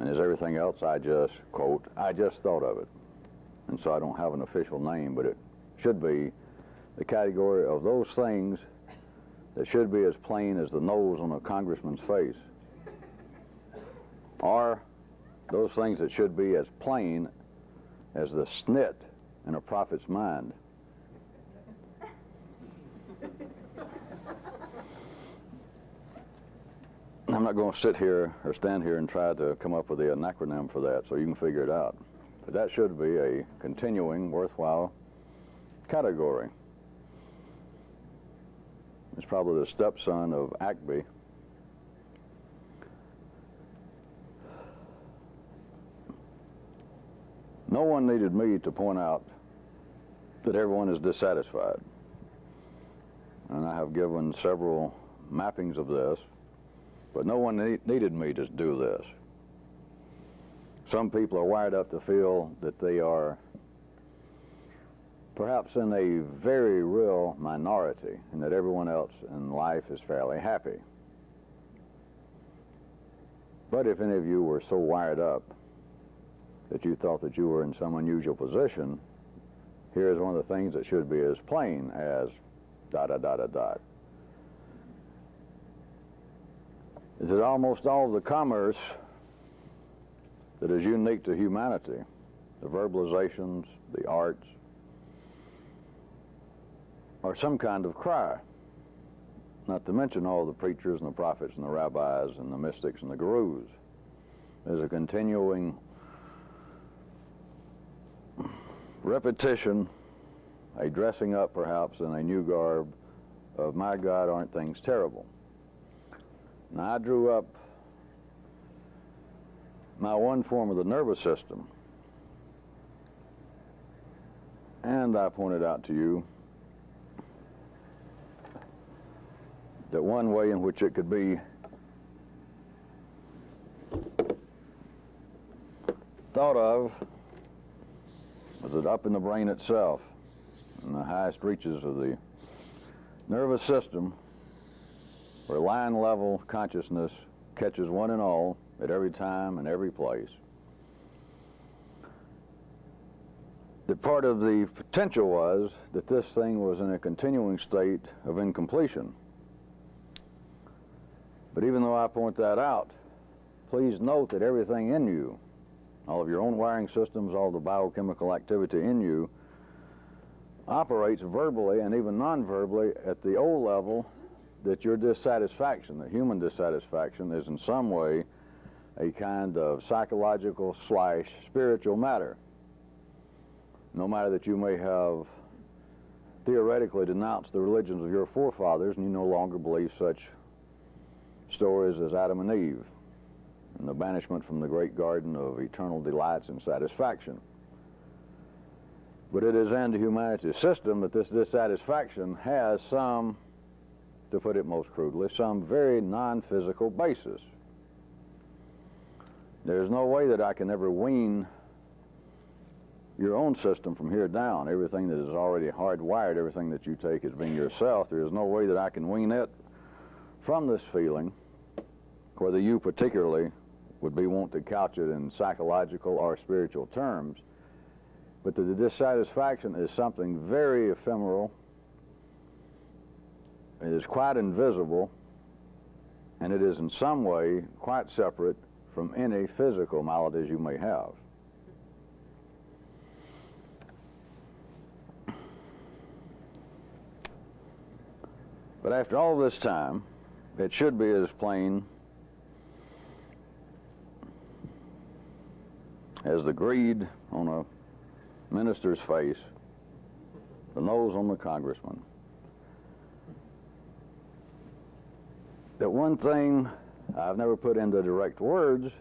And as everything else, I just, quote, I just thought of it. And so I don't have an official name, but it should be the category of those things that should be as plain as the nose on a congressman's face, or those things that should be as plain as the snit in a prophet's mind. I'm not going to sit here or stand here and try to come up with an acronym for that so you can figure it out. But that should be a continuing, worthwhile category. It's probably the stepson of Acme. No one needed me to point out that everyone is dissatisfied. And I have given several mappings of this, but no one needed me to do this. Some people are wired up to feel that they are perhaps in a very real minority and that everyone else in life is fairly happy. But if any of you were so wired up that you thought that you were in some unusual position, here is one of the things that should be as plain as ... Is that almost all of the commerce that is unique to humanity, the verbalizations, the arts, are some kind of cry, not to mention all the preachers and the prophets and the rabbis and the mystics and the gurus. There's a continuing repetition, a dressing up perhaps in a new garb of, my God, aren't things terrible? Now, I drew up my one form of the nervous system, and I pointed out to you that one way in which it could be thought of was that up in the brain itself, in the highest reaches of the nervous system, where line level consciousness catches one and all at every time and every place, that part of the potential was that this thing was in a continuing state of incompletion. But even though I point that out, please note that everything in you, all of your own wiring systems, all the biochemical activity in you, operates verbally and even non-verbally at the old level that your dissatisfaction, the human dissatisfaction, is in some way a kind of psychological / spiritual matter. No matter that you may have theoretically denounced the religions of your forefathers and you no longer believe such stories as Adam and Eve and the banishment from the great garden of eternal delights and satisfaction. But it is in the humanity's system that this dissatisfaction has some, to put it most crudely, some very non-physical basis. There's no way that I can ever wean your own system from here down. Everything that is already hardwired, everything that you take as being yourself, there is no way that I can wean it from this feeling, whether you particularly would be wont to couch it in psychological or spiritual terms. But the dissatisfaction is something very ephemeral. It is quite invisible, and it is in some way quite separate from any physical maladies you may have. But after all this time, it should be as plain as the greed on a minister's face, the nose on the congressman. That one thing I've never put into direct words,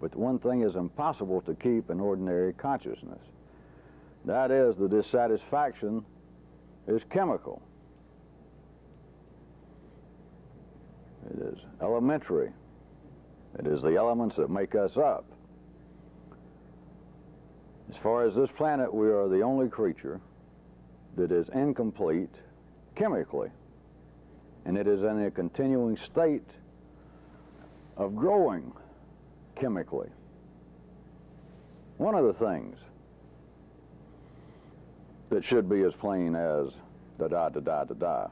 but one thing is impossible to keep in ordinary consciousness. That is, the dissatisfaction is chemical. It is elementary. It is the elements that make us up. As far as this planet, we are the only creature that is incomplete chemically. And it is in a continuing state of growing chemically. One of the things that should be as plain as da-da, da-da, da-da.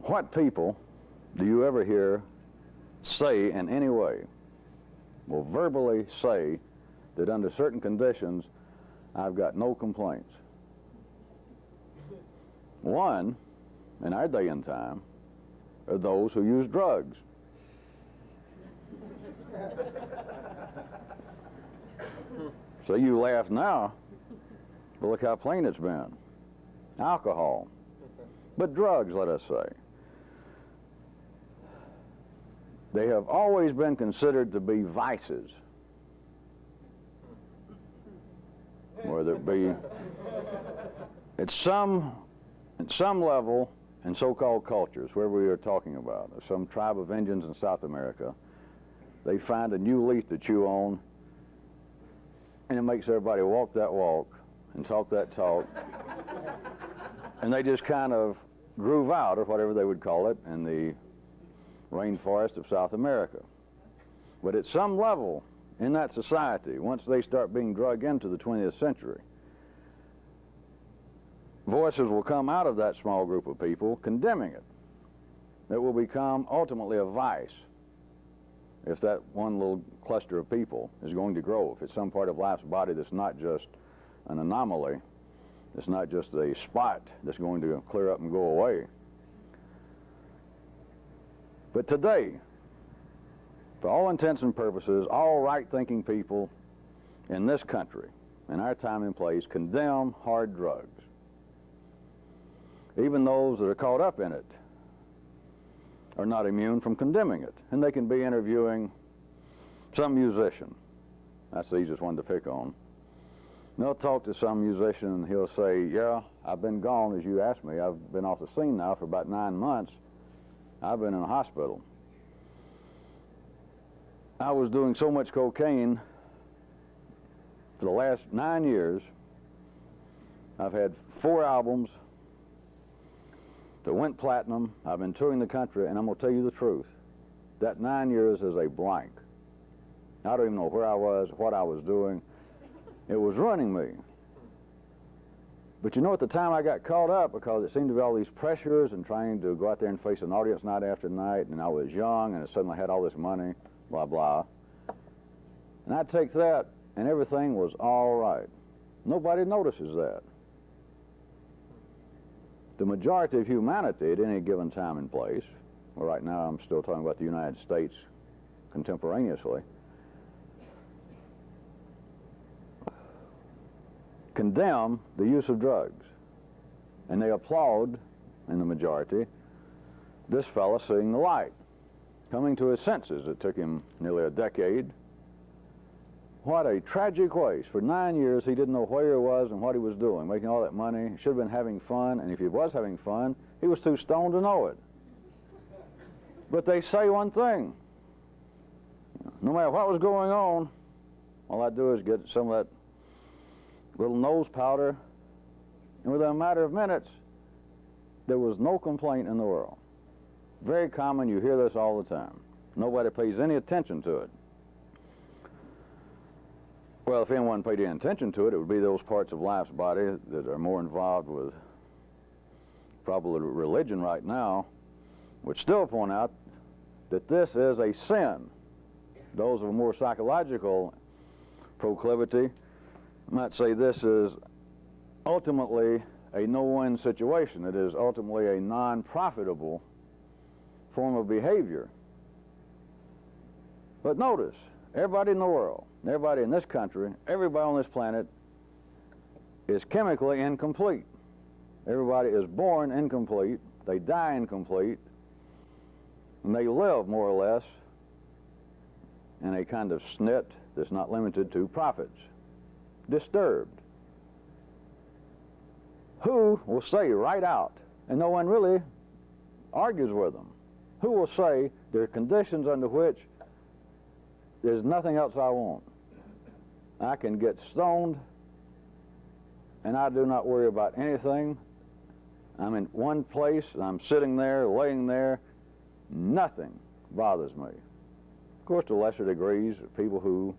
What people do you ever hear say in any way, will verbally say that under certain conditions, I've got no complaints? One, in our day and time, are those who use drugs. So you laugh now, but look how plain it's been. Alcohol, but drugs, let us say. They have always been considered to be vices. Whether it be at some level in so-called cultures, where we are talking about, some tribe of Indians in South America, they find a new leaf to chew on, and it makes everybody walk that walk and talk that talk, and they just kind of groove out, or whatever they would call it, in the rainforest of South America. But at some level in that society, once they start being drug into the 20th century, voices will come out of that small group of people condemning it. It will become ultimately a vice if that one little cluster of people is going to grow. If it's some part of life's body that's not just an anomaly, it's not just a spot that's going to clear up and go away. But today, for all intents and purposes, all right-thinking people in this country, in our time and place, condemn hard drugs. Even those that are caught up in it are not immune from condemning it. And they can be interviewing some musician. That's the easiest one to pick on. And they'll talk to some musician and he'll say, yeah, I've been gone, as you asked me. I've been off the scene now for about 9 months. I've been in a hospital. I was doing so much cocaine for the last 9 years. I've had 4 albums that went platinum. I've been touring the country, and I'm going to tell you the truth. That 9 years is a blank. I don't even know where I was, what I was doing. It was running me. But you know, at the time I got caught up because it seemed to be all these pressures and trying to go out there and face an audience night after night, and I was young and I suddenly had all this money, blah, blah. And I'd take that and everything was all right. Nobody notices that. The majority of humanity at any given time and place, well, right now I'm still talking about the United States contemporaneously, condemn the use of drugs. And they applaud, in the majority, this fella seeing the light, coming to his senses. It took him nearly a decade. What a tragic waste. For 9 years, he didn't know where he was and what he was doing, making all that money. He should have been having fun, and if he was having fun, he was too stoned to know it. But they say one thing. No matter what was going on, all I'd do is get some of that little nose powder, and within a matter of minutes, there was no complaint in the world. Very common, you hear this all the time. Nobody pays any attention to it. Well, if anyone paid any attention to it, it would be those parts of life's body that are more involved with probably religion right now, would still point out that this is a sin. Those of a more psychological proclivity might say this is ultimately a no-win situation. It is ultimately a non-profitable form of behavior. But notice, everybody in the world, everybody in this country, everybody on this planet is chemically incomplete. Everybody is born incomplete, they die incomplete, and they live more or less in a kind of snit that's not limited to profits. Disturbed. Who will say right out, and no one really argues with them, who will say there are conditions under which there's nothing else I want? I can get stoned and I do not worry about anything. I'm in one place and I'm sitting there, laying there, nothing bothers me. Of course, to lesser degrees, people who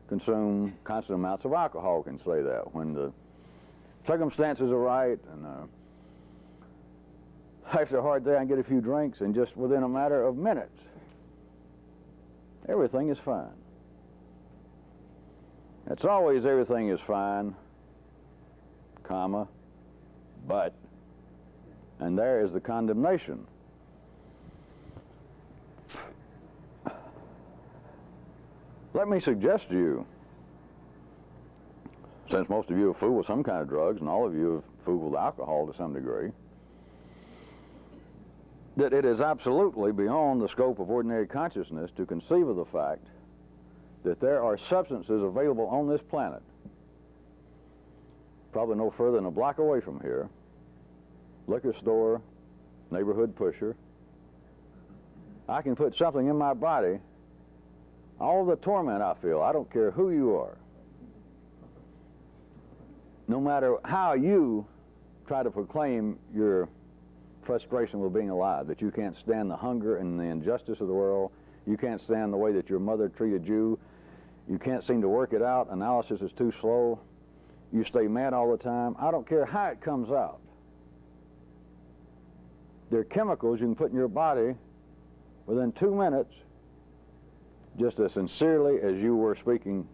consume constant amounts of alcohol can say that. When the circumstances are right and after a hard day I can get a few drinks and just within a matter of minutes, everything is fine. It's always everything is fine, comma, but, and there is the condemnation. Let me suggest to you, since most of you have fooled with some kind of drugs and all of you have fooled with alcohol to some degree, that it is absolutely beyond the scope of ordinary consciousness to conceive of the fact that there are substances available on this planet, probably no further than a block away from here, liquor store, neighborhood pusher. I can put something in my body, all the torment I feel, I don't care who you are, no matter how you try to proclaim your frustration with being alive, that you can't stand the hunger and the injustice of the world, you can't stand the way that your mother treated you, you can't seem to work it out, analysis is too slow, you stay mad all the time, I don't care how it comes out. There are chemicals you can put in your body within 2 minutes, just as sincerely as you were speaking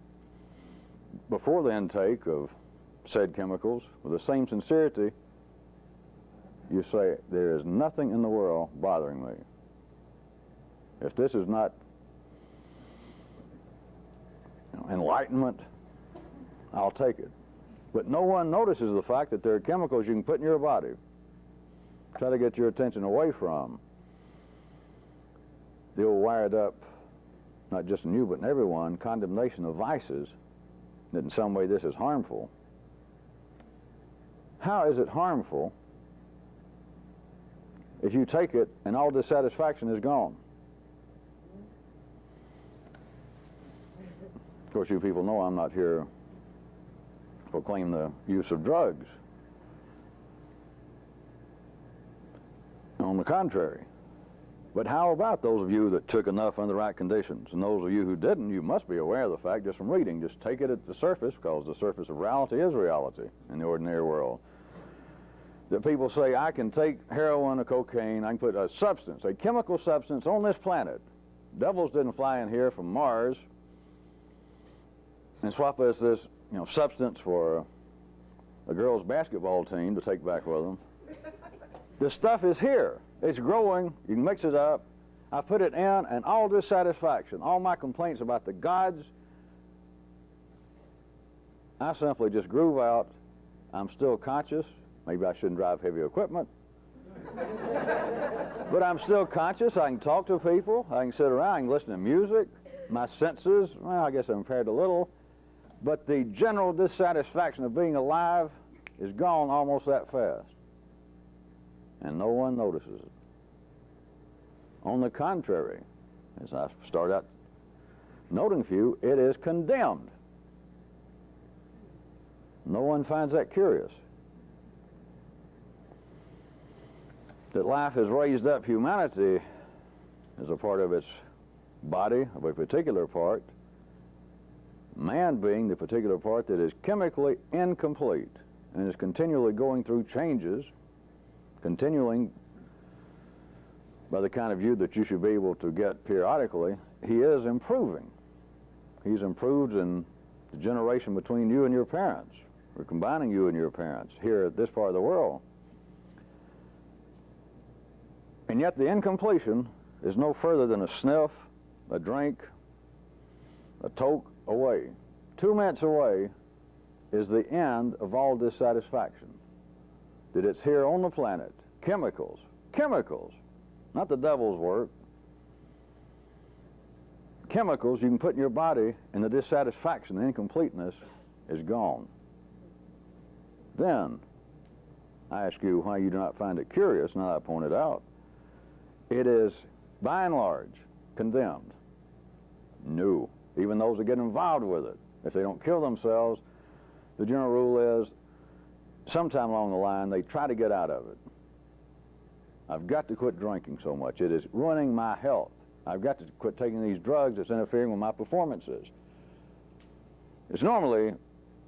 before the intake of said chemicals, with the same sincerity, you say, there is nothing in the world bothering me. If this is not enlightenment, I'll take it. But no one notices the fact that there are chemicals you can put in your body, try to get your attention away from the old wired up, not just in you but in everyone, condemnation of vices, that in some way this is harmful. How is it harmful if you take it and all dissatisfaction is gone? Of course, you people know I'm not here to proclaim the use of drugs. On the contrary. But how about those of you that took enough under the right conditions? And those of you who didn't, you must be aware of the fact just from reading. Just take it at the surface, because the surface of reality is reality in the ordinary world. That people say, I can take heroin or cocaine, I can put a substance, a chemical substance on this planet. Devils didn't fly in here from Mars and swap us this substance for a girls' basketball team to take back with them. This stuff is here. It's growing. You can mix it up. I put it in, and all dissatisfaction, all my complaints about the gods, I simply just groove out. I'm still conscious. Maybe I shouldn't drive heavy equipment. But I'm still conscious. I can talk to people. I can sit around. I can listen to music. My senses, well, I guess I'm impaired a little. But the general dissatisfaction of being alive is gone almost that fast. And no one notices it. On the contrary, as I start out noting for you, it is condemned. No one finds that curious. That life has raised up humanity as a part of its body, of a particular part, man being the particular part that is chemically incomplete and is continually going through changes, continuing by the kind of view that you should be able to get periodically. He is improving. He's improved in the generation between you and your parents. We're combining you and your parents here at this part of the world. And yet the incompletion is no further than a sniff, a drink, a toke away. 2 minutes away is the end of all dissatisfaction. That it's here on the planet. Chemicals. Chemicals. Not the devil's work. Chemicals you can put in your body, and the dissatisfaction, the incompleteness is gone. Then, I ask you why you do not find it curious, now that I pointed out. It is, by and large, condemned. No. Even those that get involved with it, if they don't kill themselves, the general rule is, sometime along the line, they try to get out of it. I've got to quit drinking so much. It is ruining my health. I've got to quit taking these drugs that's interfering with my performances. It's normally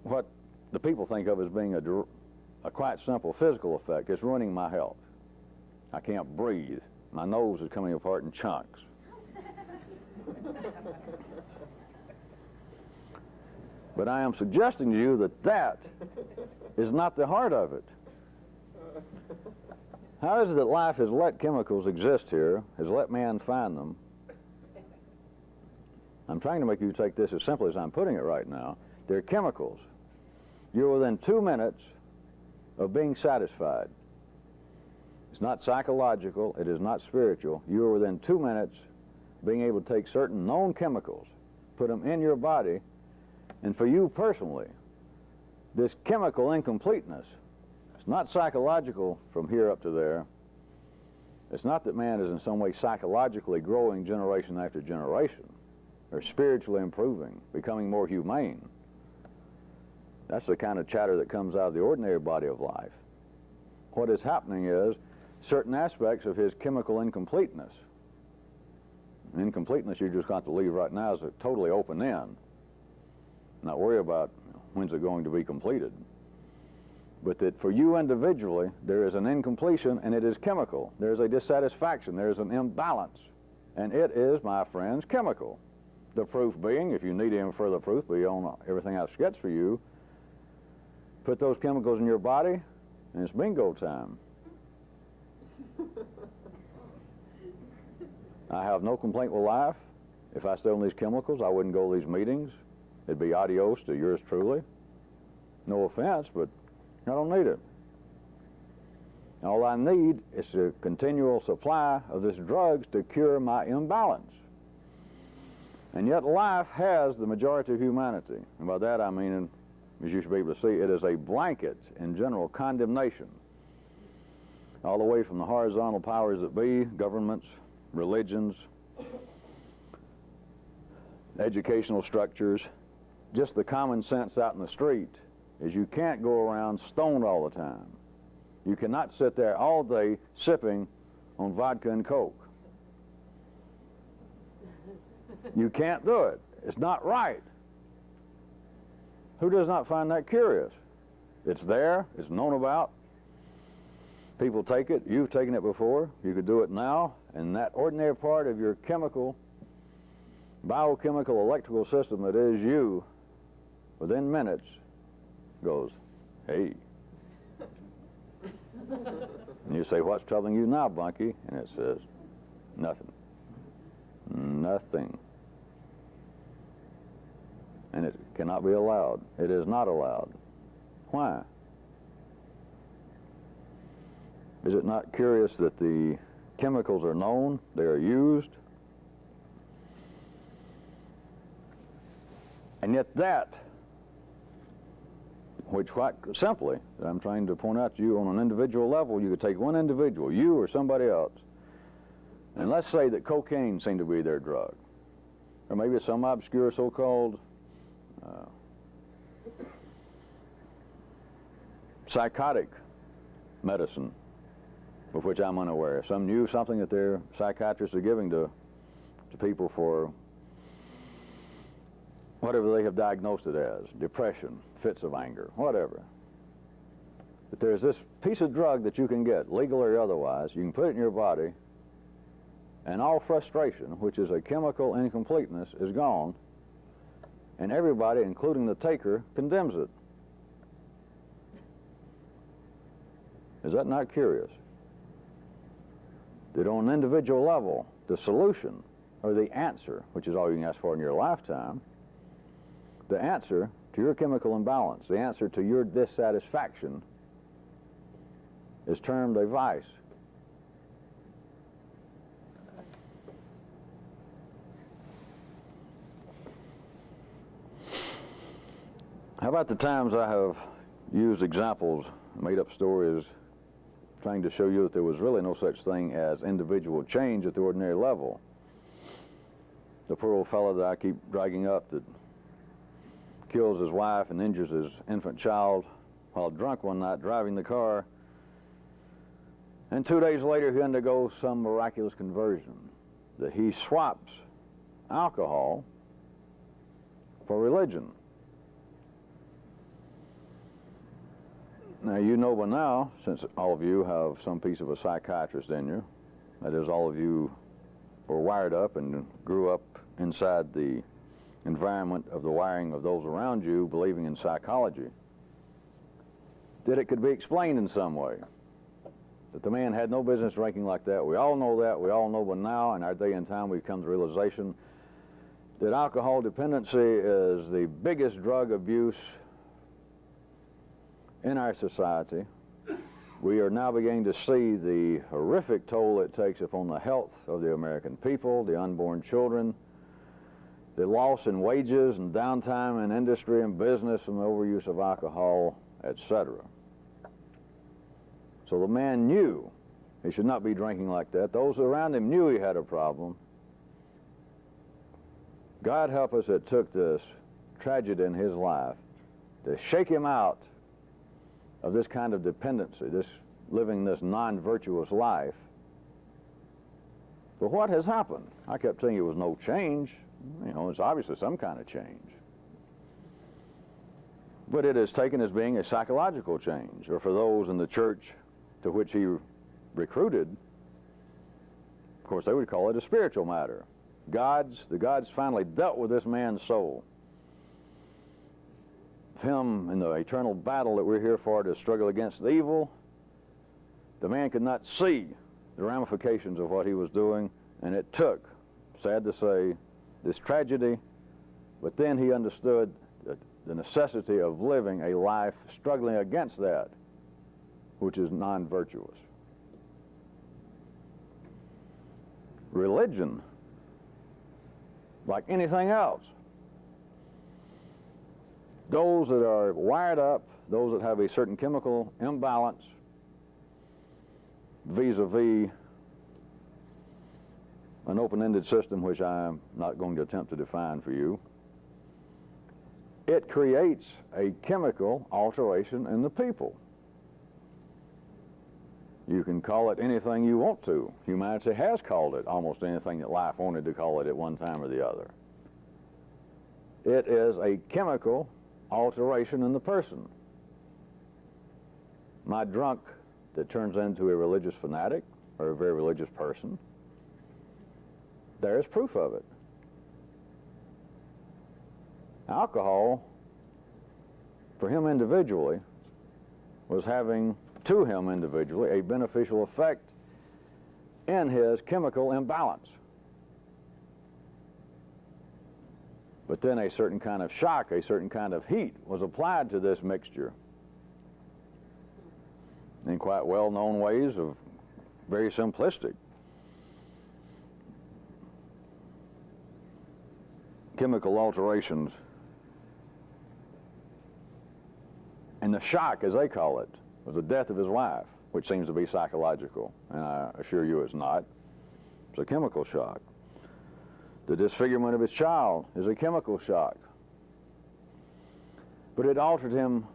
what the people think of as being a quite simple physical effect. It's ruining my health. I can't breathe. My nose is coming apart in chunks. But I am suggesting to you that that is not the heart of it. How is it that life has let chemicals exist here, has let man find them? I'm trying to make you take this as simply as I'm putting it right now. They're chemicals. You're within 2 minutes of being satisfied. It's not psychological, it is not spiritual. You're within 2 minutes being able to take certain known chemicals, put them in your body, and for you personally, this chemical incompleteness, it's not psychological from here up to there. It's not that man is in some way psychologically growing generation after generation, or spiritually improving, becoming more humane. That's the kind of chatter that comes out of the ordinary body of life. What is happening is certain aspects of his chemical incompleteness. Incompleteness you just got to leave right now is a totally open end. Not worry about when's it going to be completed. But that for you individually, there is an incompletion, and it is chemical. There's a dissatisfaction, there's an imbalance. And it is, my friends, chemical. The proof being, if you need any further proof beyond everything I've sketched for you, put those chemicals in your body, and it's bingo time. I have no complaint with life. If I stay on these chemicals, I wouldn't go to these meetings. It'd be adios to yours truly. No offense, but I don't need it. All I need is a continual supply of this drugs to cure my imbalance. And yet life has the majority of humanity. And by that I mean, as you should be able to see, it is a blanket in general condemnation. All the way from the horizontal powers that be, governments, religions, educational structures, just the common sense out in the street is you can't go around stoned all the time. You cannot sit there all day sipping on vodka and Coke. You can't do it. It's not right. Who does not find that curious? It's there. It's known about. People take it. You've taken it before. You could do it now. And that ordinary part of your chemical, biochemical, electrical system that is you, within minutes, goes, hey. And you say, what's troubling you now, Bunky? And it says, nothing. Nothing. And it cannot be allowed. It is not allowed. Why? Is it not curious that the chemicals are known, they are used, and yet that, which quite simply, I'm trying to point out to you on an individual level, you could take one individual, you or somebody else, and let's say that cocaine seemed to be their drug, or maybe some obscure so-called psychotic medicine of which I'm unaware. Some new something that their psychiatrists are giving to people for whatever they have diagnosed it as, depression, fits of anger, whatever. But there's this piece of drug that you can get, legal or otherwise, you can put it in your body, and all frustration, which is a chemical incompleteness, is gone, and everybody, including the taker, condemns it. Is that not curious? That on an individual level, the solution, or the answer, which is all you can ask for in your lifetime, the answer to your chemical imbalance, the answer to your dissatisfaction, is termed a vice. How about the times I have used examples, made up stories, trying to show you that there was really no such thing as individual change at the ordinary level. The poor old fellow that I keep dragging up that kills his wife and injures his infant child while drunk one night driving the car, and 2 days later he undergoes some miraculous conversion. that he swaps alcohol for religion. Now, you know by now, since all of you have some piece of a psychiatrist in you, that is, all of you were wired up and grew up inside the environment of the wiring of those around you believing in psychology, that it could be explained in some way, that the man had no business drinking like that. We all know that. We all know by now, in our day and time, we've come to the realization that alcohol dependency is the biggest drug abuse in our society. We are now beginning to see the horrific toll it takes upon the health of the American people, the unborn children, the loss in wages and downtime in industry and business and the overuse of alcohol, etc. So the man knew he should not be drinking like that. Those around him knew he had a problem. God help us, it took this tragedy in his life to shake him out of this kind of dependency, this living this non-virtuous life. But what has happened? I kept thinking it was no change. You know, it's obviously some kind of change. But it is taken as being a psychological change, or for those in the church to which he recruited, of course, they would call it a spiritual matter. The gods finally dealt with this man's soul. Him in the eternal battle that we're here for, to struggle against the evil. The man could not see the ramifications of what he was doing, and it took, sad to say, this tragedy, but then he understood the necessity of living a life struggling against that which is non-virtuous. Religion, like anything else, those that are wired up, those that have a certain chemical imbalance vis-a-vis an open-ended system, which I'm not going to attempt to define for you, it creates a chemical alteration in the people. You can call it anything you want to. Humanity has called it almost anything that life wanted to call it at one time or the other. It is a chemical alteration in the person. My drunk that turns into a religious fanatic or a very religious person, there's proof of it. Alcohol, for him individually, was having, to him individually, a beneficial effect in his chemical imbalance. But then a certain kind of shock, a certain kind of heat was applied to this mixture in quite well-known ways of very simplistic. Chemical alterations. And the shock, as they call it, was the death of his wife, which seems to be psychological, and I assure you it's not. It's a chemical shock. The disfigurement of his child is a chemical shock. But it altered him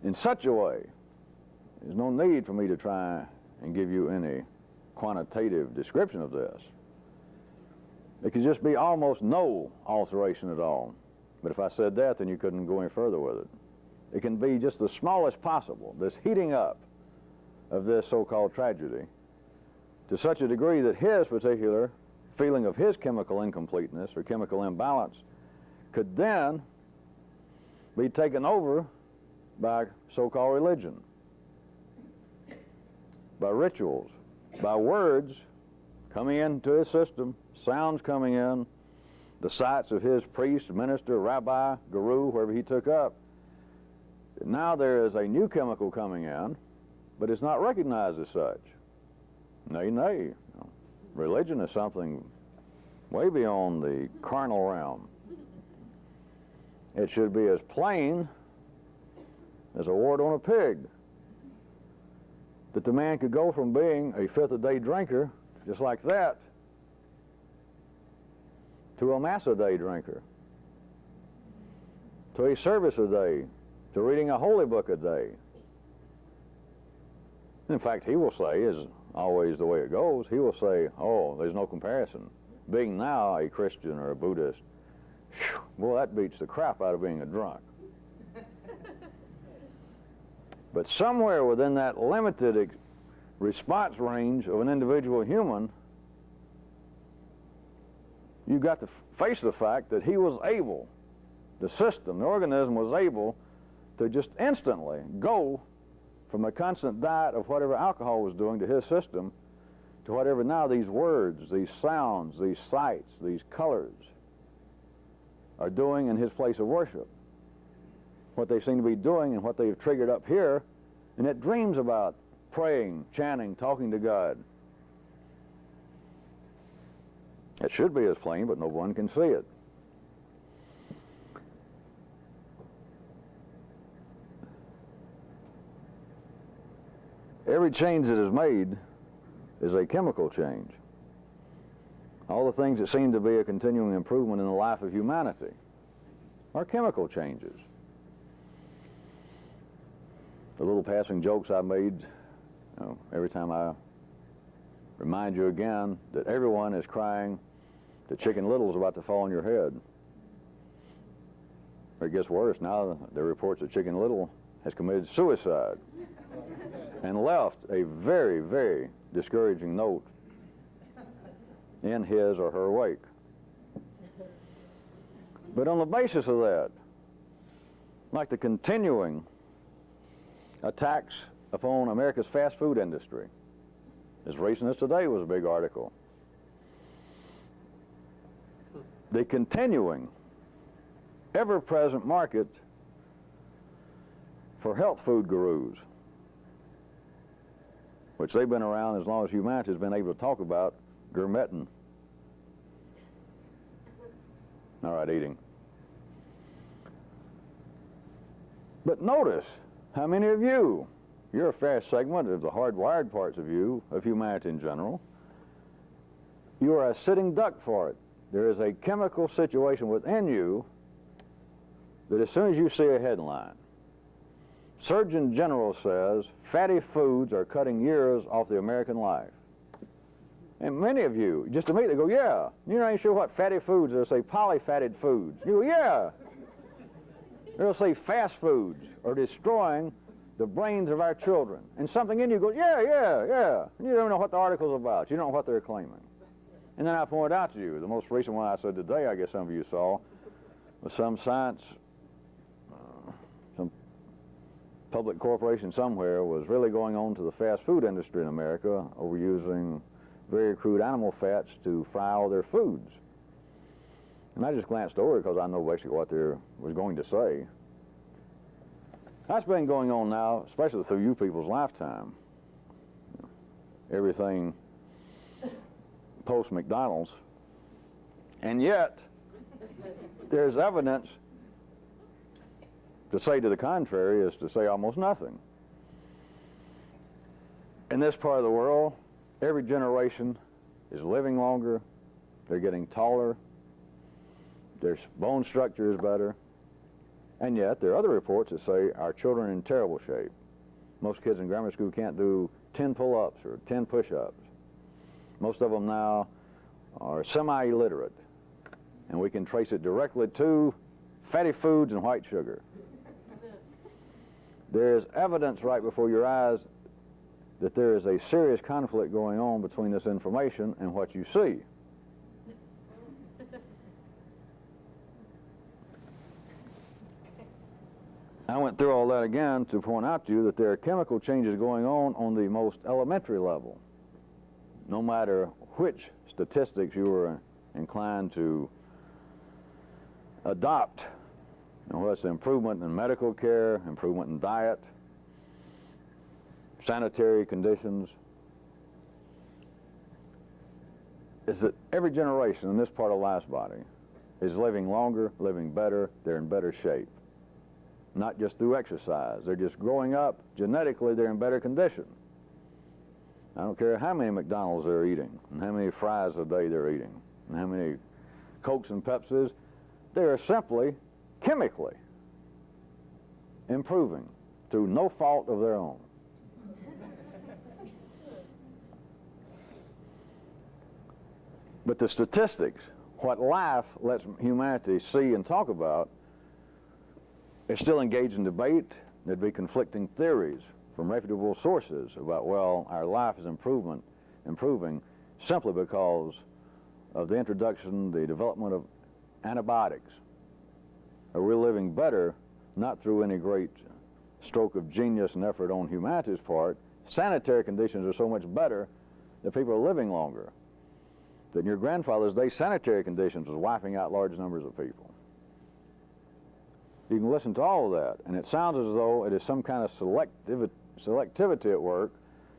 in such a way, there's no need for me to try and give you any quantitative description of this. It could just be almost no alteration at all. But if I said that, then you couldn't go any further with it. It can be just the smallest possible, this heating up of this so-called tragedy, to such a degree that his particular feeling of his chemical incompleteness or chemical imbalance could then be taken over by so-called religion, by rituals, by words coming into his system, sounds coming in, the sights of his priest, minister, rabbi, guru, wherever he took up. Now there is a new chemical coming in, but it's not recognized as such. Nay, nay. Religion is something way beyond the carnal realm. It should be as plain as a wart on a pig, that the man could go from being a fifth-a-day drinker, just like that, to a mass-a-day drinker, to a service a day, to reading a holy book a day. In fact, he will say, as always the way it goes, he will say, oh, there's no comparison. being now a Christian or a Buddhist, whew, boy, that beats the crap out of being a drunk. But somewhere within that limited response range of an individual human, you've got to face the fact that he was able, the system, the organism was able to just instantly go from a constant diet of whatever alcohol was doing to his system to whatever now these words, these sounds, these sights, these colors are doing in his place of worship. What they seem to be doing and what they've triggered up here, and it dreams about praying, chanting, talking to God. It should be as plain, but no one can see it. Every change that is made is a chemical change. All the things that seem to be a continuing improvement in the life of humanity are chemical changes. The little passing jokes I made, every time I remind you again that everyone is crying that Chicken Little's about to fall on your head. It gets worse now. There are reports that Chicken Little has committed suicide and left a very, very discouraging note in his or her wake. But on the basis of that, like the continuing attacks upon America's fast food industry, as recent as today was a big article, the continuing ever-present market for health food gurus, which they've been around as long as humanity has been able to talk about gourmetting. All right, eating. But notice how many of you, you're a fair segment of the hardwired parts of you, of humanity in general, you are a sitting duck for it. There is a chemical situation within you that as soon as you see a headline, Surgeon General says fatty foods are cutting years off the American life. And many of you just immediately go, yeah. You're not even sure what fatty foods are. They'll say polyfatted foods. You go, yeah. They'll say fast foods are destroying the brains of our children. And something in you goes, yeah, yeah, yeah. And you don't know what the article's about. You don't know what they're claiming. And then I point out to you, the most recent one I said today, I guess some of you saw, was some science, some public corporation somewhere was really going on to the fast food industry in America over using very crude animal fats to fry all their foods. And I just glanced over it because I know basically what they was going to say. That's been going on now, especially through you people's lifetime. Everything post-McDonald's. And yet, there's evidence to say to the contrary is to say almost nothing. In this part of the world, every generation is living longer, they're getting taller, their bone structure is better, and yet there are other reports that say our children are in terrible shape. Most kids in grammar school can't do 10 pull-ups or 10 push-ups. Most of them now are semi-illiterate, and we can trace it directly to fatty foods and white sugar. There is evidence right before your eyes that there is a serious conflict going on between this information and what you see. I went through all that again to point out to you that there are chemical changes going on the most elementary level. No matter which statistics you are inclined to adopt, whether it's improvement in medical care, improvement in diet, sanitary conditions, is that every generation in this part of life's body is living longer, living better, they're in better shape. Not just through exercise, they're just growing up, genetically they're in better condition. I don't care how many McDonald's they're eating, and how many fries a day they're eating, and how many Cokes and Pepsis, they are simply chemically improving through no fault of their own. But the statistics, what life lets humanity see and talk about, is still engaged in debate. There'd be conflicting theories from reputable sources about, well, our life is improving simply because of the introduction, the development of antibiotics. Or we're living better, not through any great stroke of genius and effort on humanity's part. Sanitary conditions are so much better that people are living longer. That in your grandfather's day, sanitary conditions was wiping out large numbers of people. You can listen to all of that, and it sounds as though it is some kind of selectivity at work,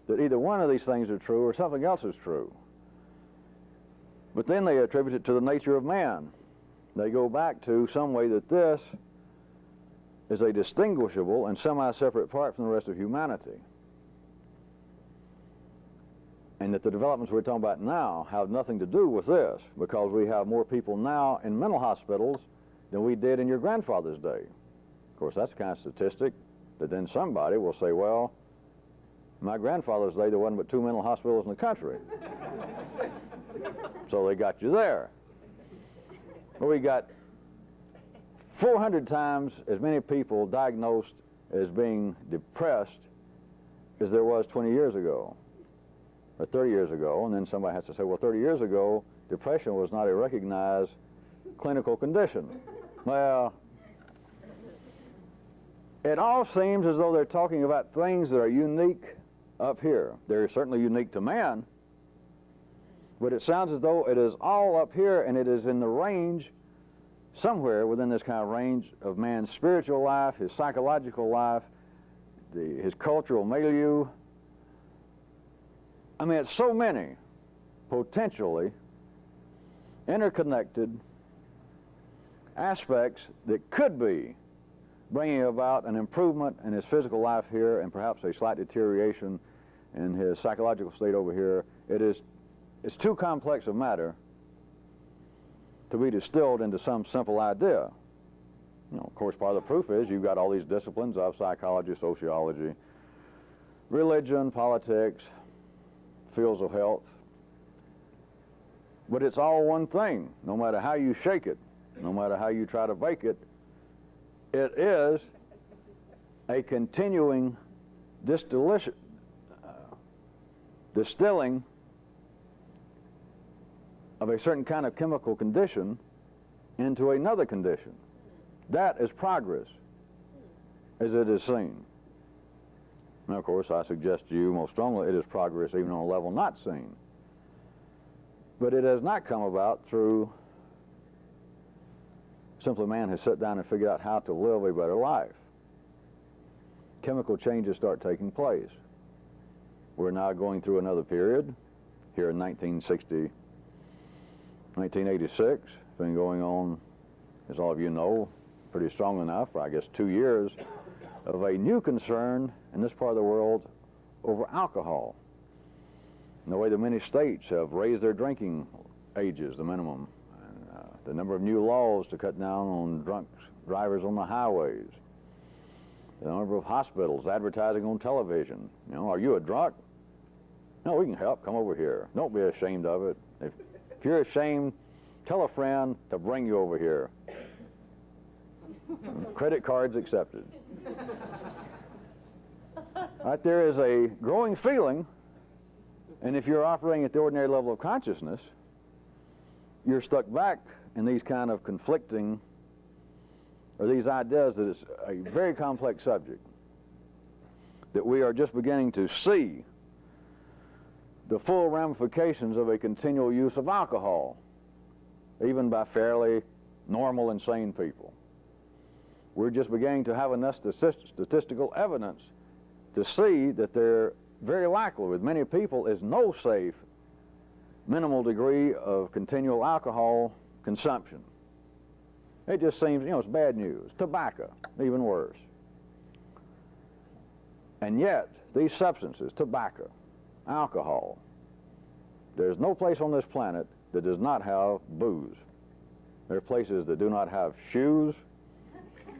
that either one of these things are true or something else is true. But then they attribute it to the nature of man. They go back to some way that this is a distinguishable and semi-separate part from the rest of humanity. And that the developments we're talking about now have nothing to do with this, because we have more people now in mental hospitals than we did in your grandfather's day. Of course, that's the kind of statistic that then somebody will say, well, in my grandfather's day, there wasn't but 2 mental hospitals in the country. So they got you there. Well, we got 400 times as many people diagnosed as being depressed as there was 20 years ago, or 30 years ago. And then somebody has to say, well, 30 years ago, depression was not a recognized clinical condition. Well, it all seems as though they're talking about things that are unique up here. They're certainly unique to man, but it sounds as though it is all up here, and it is in the range, somewhere within this kind of range of man's spiritual life, his psychological life, his cultural milieu. I mean, it's so many potentially interconnected aspects that could be bringing about an improvement in his physical life here and perhaps a slight deterioration in his psychological state over here. It's too complex a matter to be distilled into some simple idea. You know, of course, part of the proof is you've got all these disciplines of psychology, sociology, religion, politics, fields of health. But it's all one thing, no matter how you shake it, no matter how you try to bake it. It is a continuing distilling of a certain kind of chemical condition into another condition. That is progress, as it is seen. Now, of course, I suggest to you most strongly it is progress even on a level not seen. But it has not come about through simply man has sat down and figured out how to live a better life. Chemical changes start taking place. We're now going through another period here in 1986. It's been going on, as all of you know, pretty strong enough for, I guess, 2 years of a new concern in this part of the world over alcohol. And the way that many states have raised their drinking ages, the minimum, and the number of new laws to cut down on drunk drivers on the highways, the number of hospitals advertising on television. You know, are you a drunk? No, we can help. Come over here. Don't be ashamed of it. If you're ashamed, tell a friend to bring you over here. Credit cards accepted. Right, there is a growing feeling, and if you're operating at the ordinary level of consciousness, you're stuck back in these kind of conflicting, or these ideas that it's a very complex subject, that we are just beginning to see the full ramifications of a continual use of alcohol, even by fairly normal and sane people. We're just beginning to have enough statistical evidence to see that there very likely with many people is no safe minimal degree of continual alcohol consumption. It just seems, you know, it's bad news. Tobacco, even worse. And yet, these substances, tobacco, alcohol, there's no place on this planet that does not have booze. There are places that do not have shoes,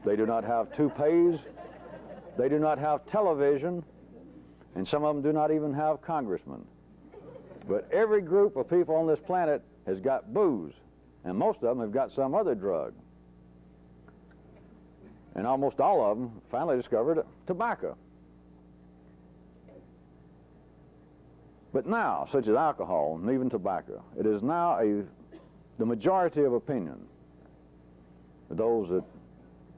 they do not have toupees, they do not have television, and some of them do not even have congressmen. But every group of people on this planet has got booze, and most of them have got some other drug. And almost all of them finally discovered tobacco. But now, such as alcohol and even tobacco, it is now the majority of opinion. Those that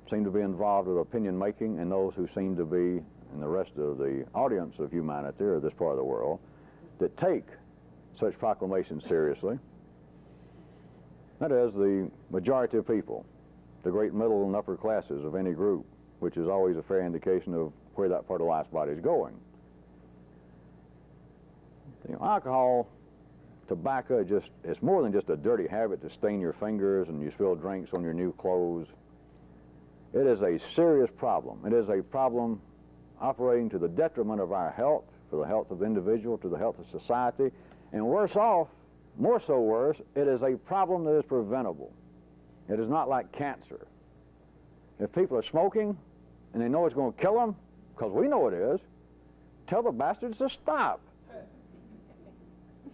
seem to be involved with opinion making and those who seem to be in the rest of the audience of humanity or this part of the world that take such proclamations seriously. That is the majority of people, the great middle and upper classes of any group, which is always a fair indication of where that part of life's body is going. You know, alcohol, tobacco, it's more than just a dirty habit to stain your fingers and you spill drinks on your new clothes. It is a serious problem. It is a problem operating to the detriment of our health, for the health of the individual, to the health of society, and worse off, more so worse, it is a problem that is preventable. It is not like cancer. If people are smoking and they know it's going to kill them, because we know it is, tell the bastards to stop.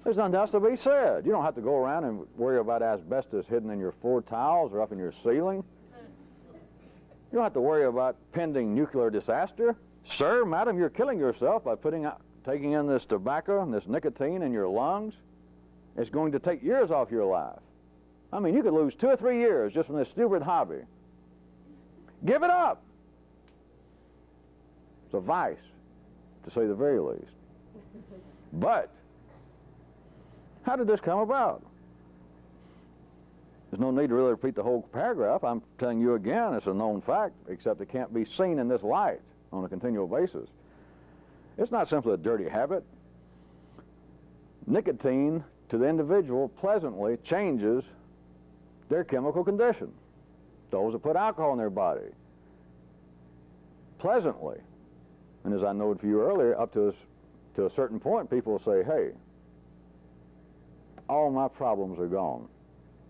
There's nothing else to be said. You don't have to go around and worry about asbestos hidden in your floor tiles or up in your ceiling. You don't have to worry about pending nuclear disaster. Sir, madam, you're killing yourself by taking in this tobacco and this nicotine in your lungs. It's going to take years off your life. I mean, you could lose 2 or 3 years just from this stupid hobby. Give it up. It's a vice, to say the very least. But how did this come about? There's no need to really repeat the whole paragraph. I'm telling you again, it's a known fact, except it can't be seen in this light on a continual basis. It's not simply a dirty habit. Nicotine, to the individual, pleasantly changes their chemical condition. Those that put alcohol in their body, pleasantly. And as I noted for you earlier, up to a certain point, people will say, hey, all my problems are gone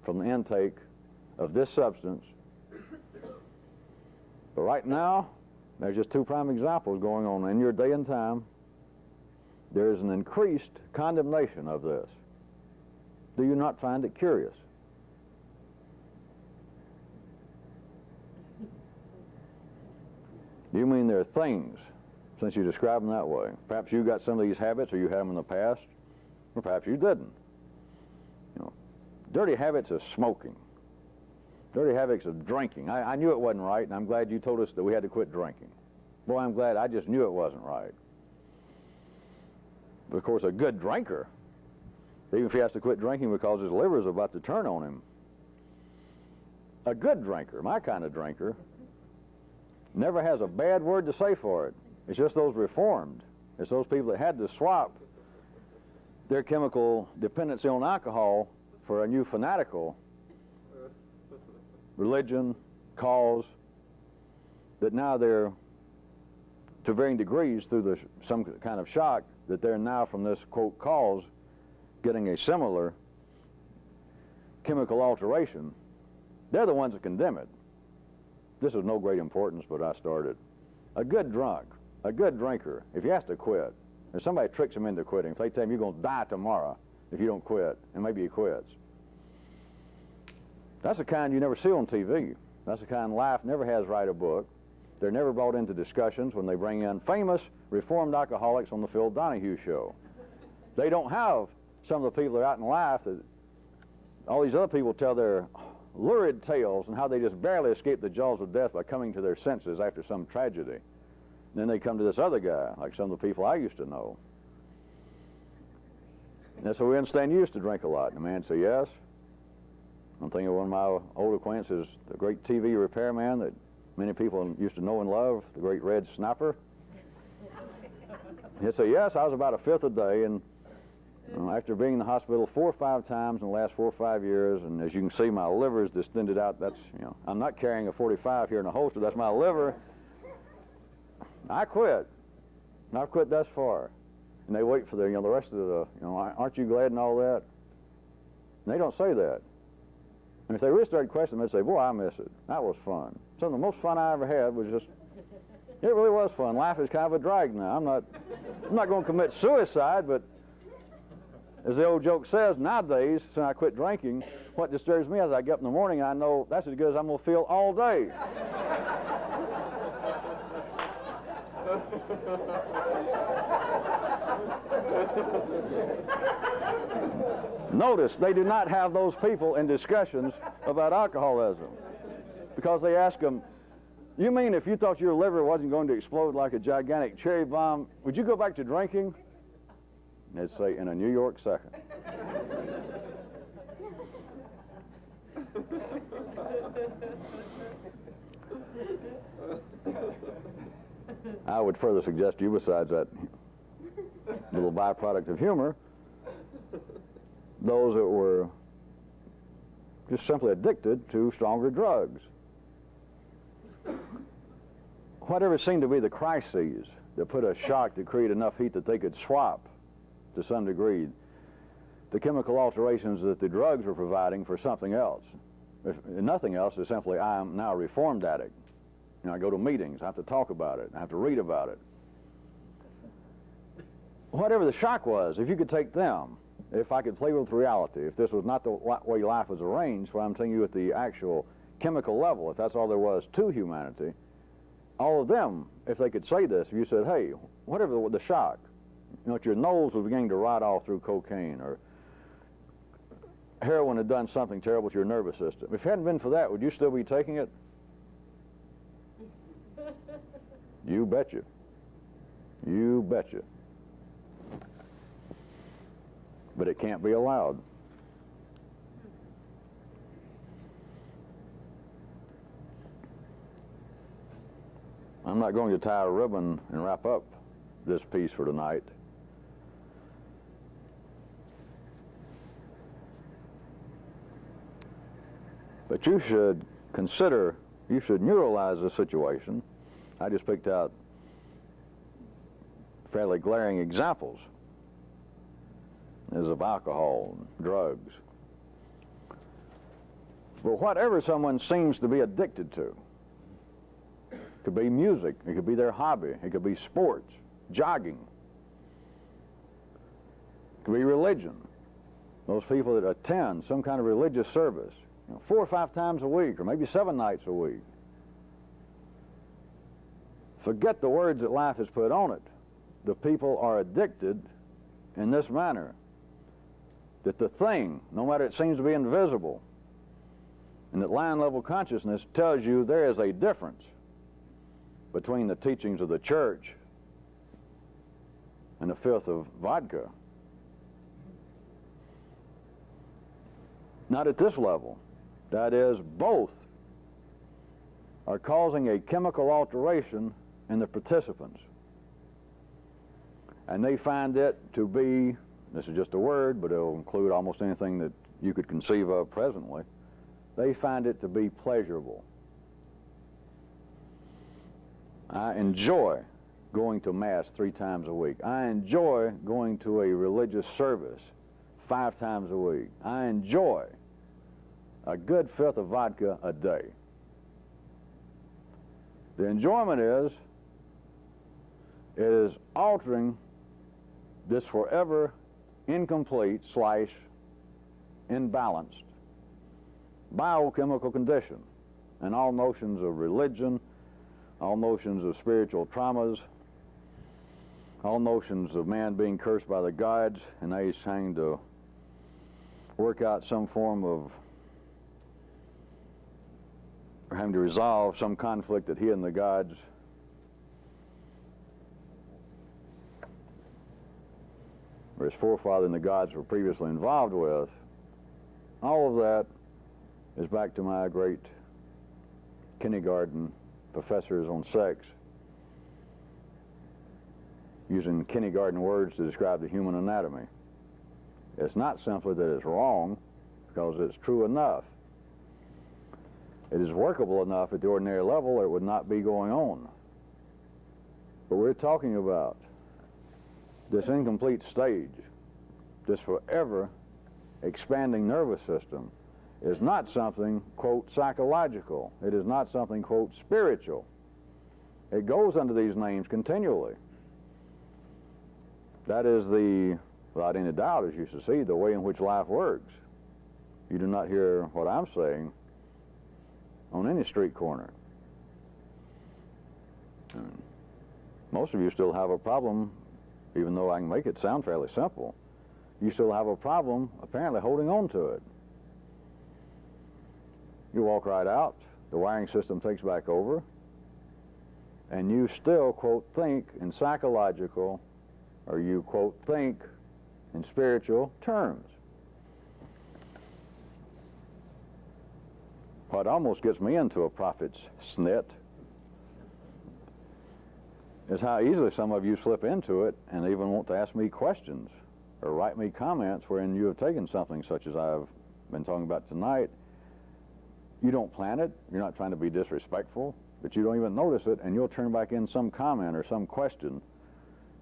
from the intake of this substance. But right now, there's just 2 prime examples going on in your day and time. There is an increased condemnation of this. Do you not find it curious? You mean there are things, since you describe them that way? Perhaps you got some of these habits, or you had them in the past, or perhaps you didn't. You know, dirty habits of smoking, dirty habits of drinking. I knew it wasn't right, and I'm glad you told us that we had to quit drinking. Boy, I'm glad. I just knew it wasn't right. But of course, a good drinker, even if he has to quit drinking because his liver is about to turn on him, a good drinker, my kind of drinker, never has a bad word to say for it. It's just those reformed. It's those people that had to swap their chemical dependency on alcohol for a new fanatical religion, cause, that now they're, to varying degrees, through some kind of shock, that they're now from this, quote, cause, getting a similar chemical alteration. They're the ones that condemn it. This is no great importance, but I started. A good drunk, a good drinker, if he has to quit, if somebody tricks him into quitting, if they tell him you're going to die tomorrow if you don't quit, and maybe he quits, that's the kind you never see on TV. That's the kind life never has write a book. They're never brought into discussions when they bring in famous reformed alcoholics on the Phil Donahue show. They don't have some of the people that are out in life that all these other people tell their lurid tales and how they just barely escape the jaws of death by coming to their senses after some tragedy. And then they come to this other guy, like some of the people I used to know. And so we understand you used to drink a lot. And the man said, yes. I'm thinking of one of my old acquaintances, the great TV repairman that many people used to know and love, the great Red Snapper. He'd say, yes, I was about a fifth a day, and after being in the hospital 4 or 5 times in the last 4 or 5 years, and as you can see, my liver is distended out. That's, I'm not carrying a 45 here in a holster. That's my liver. I quit. And I've quit thus far. And they wait for the rest of the, aren't you glad and all that? And they don't say that. And if they really started questioning, they'd say, boy, I miss it. That was fun. Some of the most fun I ever had was just, it really was fun. Life is kind of a drag now. I'm not going to commit suicide, but as the old joke says, nowadays, since I quit drinking, what disturbs me is I get up in the morning and I know that's as good as I'm going to feel all day. Notice they do not have those people in discussions about alcoholism, because they ask them, you mean if you thought your liver wasn't going to explode like a gigantic cherry bomb, would you go back to drinking? And they'd say, in a New York second. I would further suggest to you, besides that little byproduct of humor, those that were just simply addicted to stronger drugs. Whatever seemed to be the crises that put a shock to create enough heat that they could swap to some degree the chemical alterations that the drugs were providing for something else. If nothing else is simply, I am now a reformed addict. You know, I go to meetings, I have to talk about it, I have to read about it. Whatever the shock was, if you could take them, if I could play with reality, if this was not the way life was arranged, what I'm telling you at the actual chemical level, if that's all there was to humanity, all of them, if they could say this, if you said, hey, whatever the shock, you know, if your nose was beginning to rot off through cocaine, or heroin had done something terrible to your nervous system, if it hadn't been for that, would you still be taking it? You betcha. You betcha. But it can't be allowed. I'm not going to tie a ribbon and wrap up this piece for tonight. But you should consider, you should neuralize the situation. I just picked out fairly glaring examples as of alcohol and drugs. But whatever someone seems to be addicted to, it could be music, it could be their hobby, it could be sports, jogging, it could be religion. Those people that attend some kind of religious service, you know, 4 or 5 times a week, or maybe 7 nights a week. Forget the words that life has put on it. The people are addicted in this manner, that the thing, no matter it seems to be invisible, and that line level consciousness tells you there is a difference between the teachings of the church and the filth of vodka. Not at this level. That is, both are causing a chemical alteration in the participants. And they find it to be, this is just a word, but it'll include almost anything that you could conceive of presently, they find it to be pleasurable. I enjoy going to Mass 3 times a week. I enjoy going to a religious service 5 times a week. I enjoy a good fifth of vodka a day. The enjoyment is, it is altering this forever incomplete / imbalanced biochemical condition, and all notions of religion, all notions of spiritual traumas, all notions of man being cursed by the gods, and they trying to work out some form of, or having to resolve some conflict that he and the gods or his forefather and the gods were previously involved with. All of that is back to my great kindergarten professors on sex, using kindergarten words to describe the human anatomy. It's not simply that it's wrong, because it's true enough. It is workable enough at the ordinary level, or it would not be going on. But we're talking about this incomplete stage, this forever expanding nervous system, is not something, quote, psychological. It is not something, quote, spiritual. It goes under these names continually. That is the without any doubt, as you see, the way in which life works. You do not hear what I'm saying on any street corner. And most of you still have a problem, even though I can make it sound fairly simple. You still have a problem, apparently, holding on to it. You walk right out, the wiring system takes back over, and you still, quote, think in psychological, or you, quote, think in spiritual terms. What almost gets me into a prophet's snit is how easily some of you slip into it and even want to ask me questions or write me comments wherein you have taken something such as I've been talking about tonight. You don't plan it, you're not trying to be disrespectful, but you don't even notice it, and you'll turn back in some comment or some question.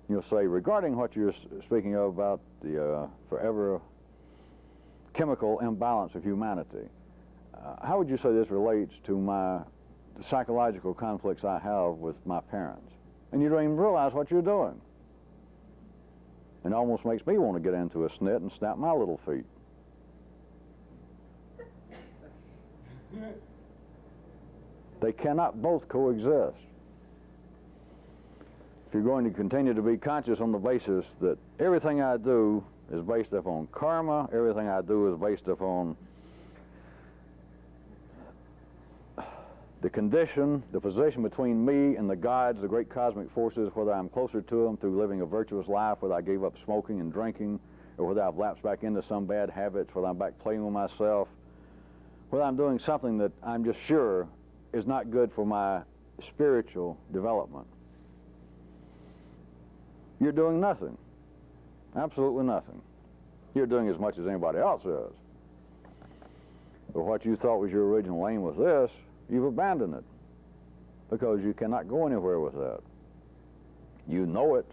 You'll say, regarding what you're speaking of about the forever chemical imbalance of humanity, how would you say this relates to the psychological conflicts I have with my parents? And you don't even realize what you're doing. It almost makes me want to get into a snit and snap my little feet. They cannot both coexist. If you're going to continue to be conscious on the basis that everything I do is based upon karma, everything I do is based upon the condition, the position between me and the gods, the great cosmic forces, whether I'm closer to them through living a virtuous life, whether I gave up smoking and drinking, or whether I've lapsed back into some bad habits, whether I'm back playing with myself, whether I'm doing something that I'm just sure is not good for my spiritual development. You're doing nothing. Absolutely nothing. You're doing as much as anybody else is. But what you thought was your original aim with this, you've abandoned it because you cannot go anywhere with that. You know it.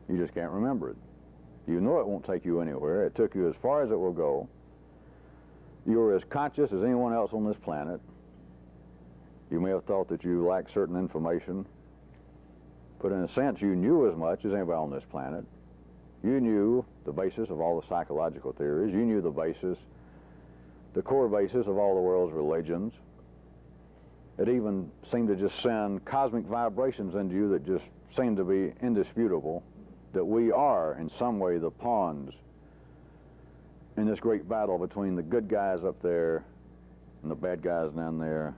You just can't remember it. You know it won't take you anywhere. It took you as far as it will go. You're as conscious as anyone else on this planet. You may have thought that you lacked certain information, but in a sense you knew as much as anybody on this planet. You knew the basis of all the psychological theories. You knew the basis, the core basis of all the world's religions. It even seemed to just send cosmic vibrations into you that just seemed to be indisputable, that we are in some way the pawns in this great battle between the good guys up there and the bad guys down there.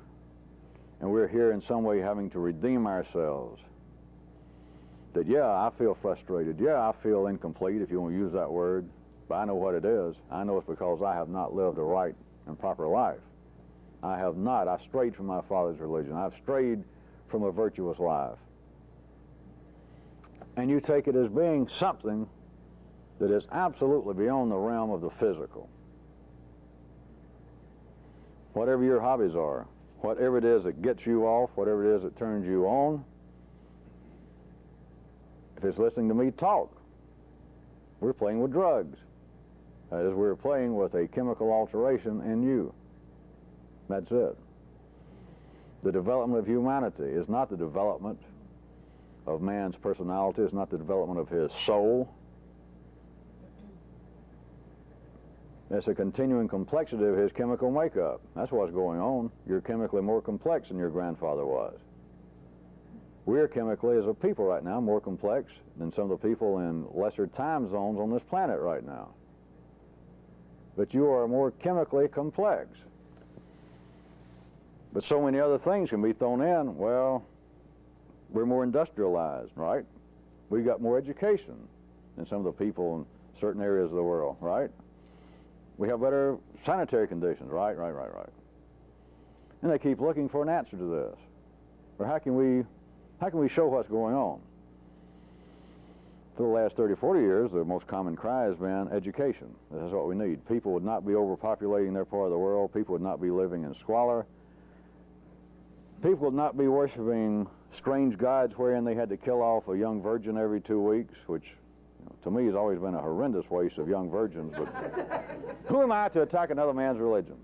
And we're here in some way having to redeem ourselves. That, yeah, I feel frustrated. Yeah, I feel incomplete, if you want to use that word. But I know what it is. I know it's because I have not lived a right and proper life. I have not. I strayed from my father's religion. I've strayed from a virtuous life. And you take it as being something that is absolutely beyond the realm of the physical. Whatever your hobbies are, whatever it is that gets you off, whatever it is that turns you on, if it's listening to me talk, we're playing with drugs. That is, we're playing with a chemical alteration in you. That's it. The development of humanity is not the development of man's personality. It's not the development of his soul. It's a continuing complexity of his chemical makeup. That's what's going on. You're chemically more complex than your grandfather was. We're chemically, as a people right now, more complex than some of the people in lesser time zones on this planet right now. But you are more chemically complex. But so many other things can be thrown in. Well, we're more industrialized, right? We got more education than some of the people in certain areas of the world, right? We have better sanitary conditions, right? And they keep looking for an answer to this. Or how can we show what's going on? For the last 30, 40 years, the most common cry has been education. This is what we need. People would not be overpopulating their part of the world. People would not be living in squalor. People would not be worshiping strange gods wherein they had to kill off a young virgin every 2 weeks, which to me has always been a horrendous waste of young virgins, but who am I to attack another man's religion?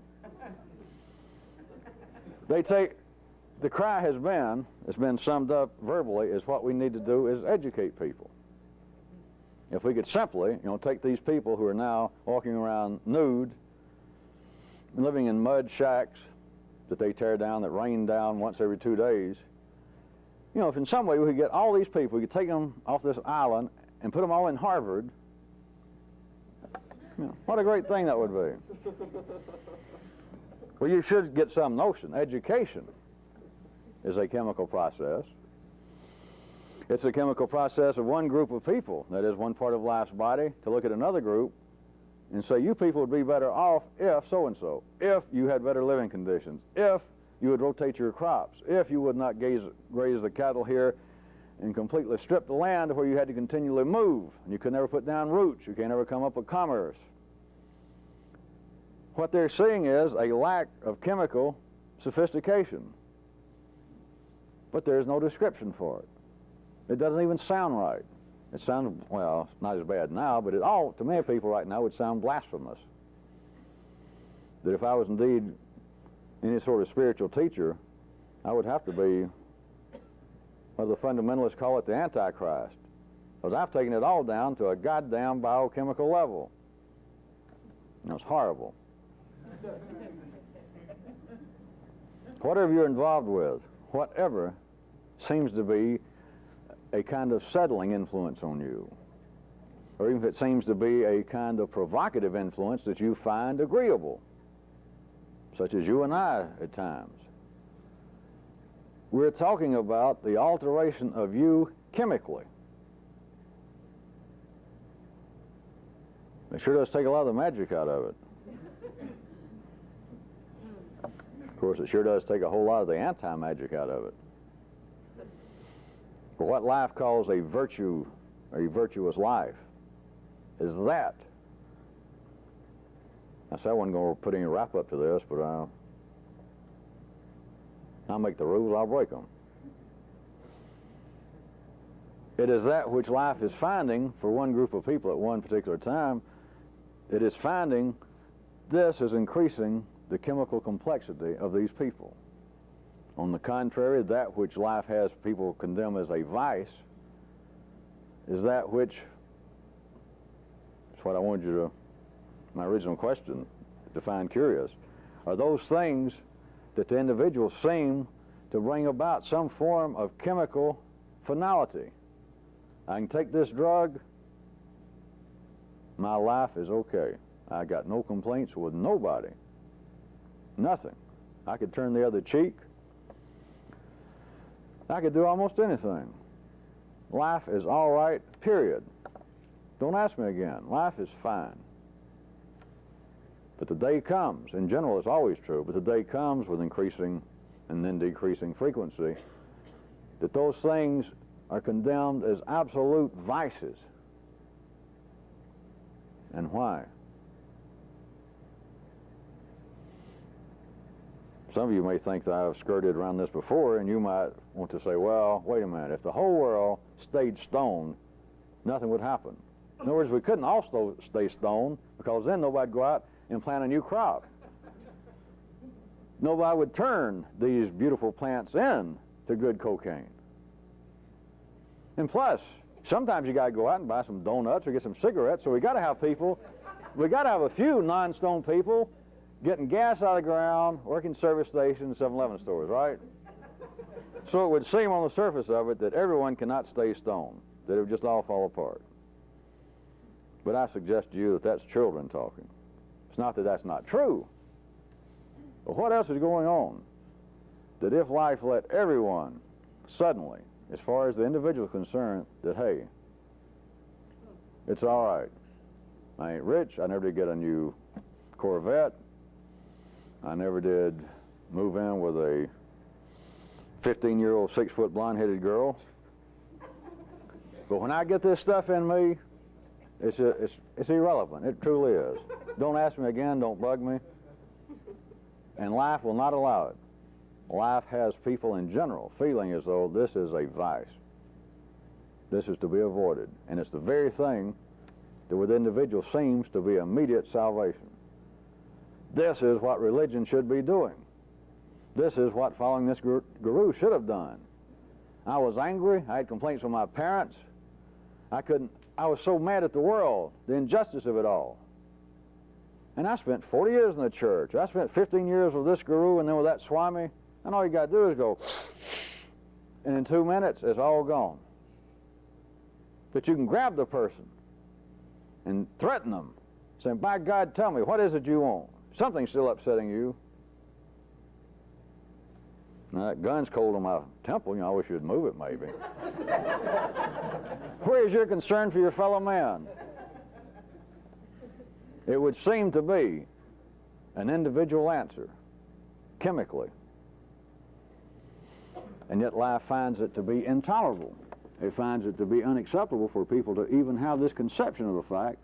The cry has been, it's been summed up verbally, is what we need to do is educate people. if we could simply, take these people who are now walking around nude, living in mud shacks that they tear down, that rain down once every 2 days, if in some way we could get all these people, we could take them off this island and put them all in Harvard, what a great thing that would be. Well, you should get some notion. Education is a chemical process. It's a chemical process of one group of people, that is one part of life's body, to look at another group and say, you people would be better off if so-and-so, if you had better living conditions, if you would rotate your crops, if you would not graze the cattle here and completely strip the land where you had to continually move, and you could never put down roots, you can't ever come up with commerce. What they're seeing is a lack of chemical sophistication, but there's no description for it. It doesn't even sound right. It sounds, well, not as bad now, but it all, to many people right now, would sound blasphemous. That if I was indeed any sort of spiritual teacher, I would have to be, what the fundamentalists call it, the Antichrist. Because I've taken it all down to a goddamn biochemical level. That's horrible. Whatever you're involved with, whatever seems to be a kind of settling influence on you, or even if it seems to be a kind of provocative influence that you find agreeable, such as you and I at times. We're talking about the alteration of you chemically. It sure does take a lot of the magic out of it. Of course, it sure does take a whole lot of the anti-magic out of it. But what life calls a virtue, or a virtuous life, is that. I said I wasn't going to put any wrap up to this, but I'll make the rules, I'll break them. It is that which life is finding for one group of people at one particular time. It is finding this is increasing the chemical complexity of these people. On the contrary, that which life has people condemn as a vice is that which, that's what I wanted you to, my original question, to find curious, are those things that the individual seem to bring about some form of chemical finality. I can take this drug, my life is okay. I got no complaints with nobody. Nothing. I could turn the other cheek. I could do almost anything. Life is all right, period. Don't ask me again. Life is fine. But the day comes, in general it's always true, but the day comes with increasing and then decreasing frequency, that those things are condemned as absolute vices. And why? Some of you may think that I've skirted around this before, and you might want to say, well, wait a minute, if the whole world stayed stoned, nothing would happen. In other words, we couldn't also stay stoned, because then nobody'd go out and plant a new crop. Nobody would turn these beautiful plants in to good cocaine. And plus, sometimes you got to go out and buy some donuts or get some cigarettes, so we got to have people, we got to have a few non-stoned people getting gas out of the ground, working service stations, 7-Eleven stores, right? So it would seem on the surface of it that everyone cannot stay stoned, that it would just all fall apart. But I suggest to you that that's children talking. It's not that that's not true. But what else is going on? That if life let everyone suddenly, as far as the individual is concerned, that, hey, it's all right. I ain't rich. I never did get a new Corvette. I never did move in with a 15-year-old, 6-foot blonde-headed girl. But when I get this stuff in me, it's irrelevant. It truly is. Don't ask me again. Don't bug me. And life will not allow it. Life has people in general feeling as though this is a vice. This is to be avoided. And it's the very thing that with the individual seems to be immediate salvation. This is what religion should be doing. This is what following this guru should have done. I was angry. I had complaints with my parents. I couldn't I was so mad at the world, the injustice of it all. And I spent 40 years in the church. I spent 15 years with this guru and then with that Swami. And all you got to do is go, and in 2 minutes, it's all gone. But you can grab the person and threaten them, saying, by God, tell me, what is it you want? Something's still upsetting you. Now, that gun's cold on my temple. You know, I wish you'd move it, maybe. Where is your concern for your fellow man? It would seem to be an individual answer, chemically. And yet life finds it to be intolerable. It finds it to be unacceptable for people to even have this conception of the fact,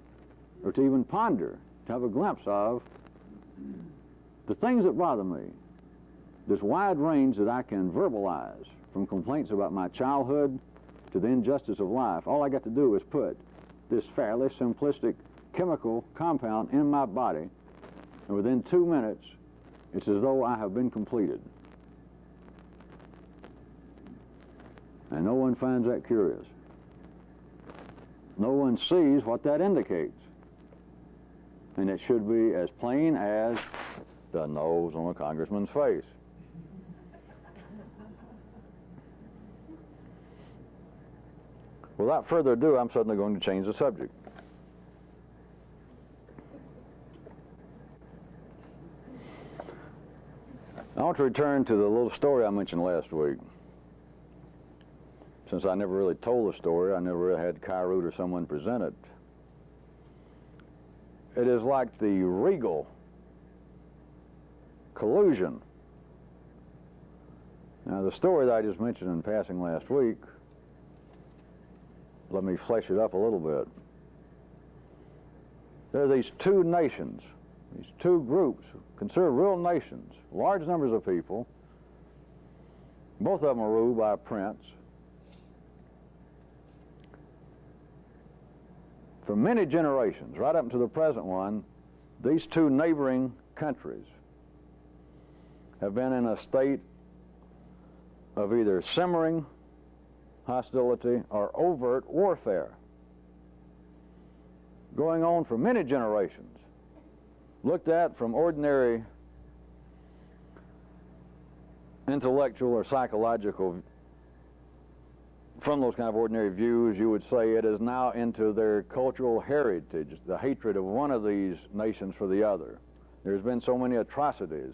or to even ponder, to have a glimpse of the things that bother me. This wide range that I can verbalize, from complaints about my childhood to the injustice of life. All I got to do is put this fairly simplistic chemical compound in my body, and within 2 minutes, it's as though I have been completed. And no one finds that curious. No one sees what that indicates. And it should be as plain as the nose on a congressman's face. Without further ado, I'm suddenly going to change the subject. I want to return to the little story I mentioned last week. Since I never really told the story, I never really had Kyrute or someone present it. It is like the regal collusion. Now, the story that I just mentioned in passing last week, let me flesh it up a little bit. There are these two nations, these two groups, considered real nations, large numbers of people. Both of them are ruled by a prince. For many generations, right up to the present one, these two neighboring countries have been in a state of either simmering hostility or overt warfare, going on for many generations, looked at from ordinary intellectual or psychological, from those kind of ordinary views, you would say it is now into their cultural heritage, the hatred of one of these nations for the other. There's been so many atrocities.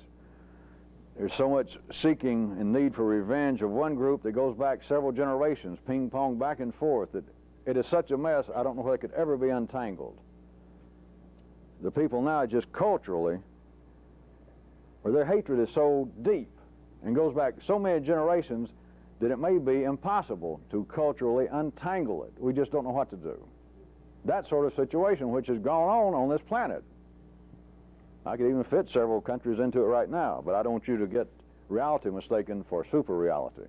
There's so much seeking and need for revenge of one group that goes back several generations, ping-pong back and forth, that it is such a mess, I don't know how it could ever be untangled. The people now just culturally, or their hatred is so deep and goes back so many generations that it may be impossible to culturally untangle it. We just don't know what to do. That sort of situation which has gone on this planet. I could even fit several countries into it right now, but I don't want you to get reality mistaken for super reality.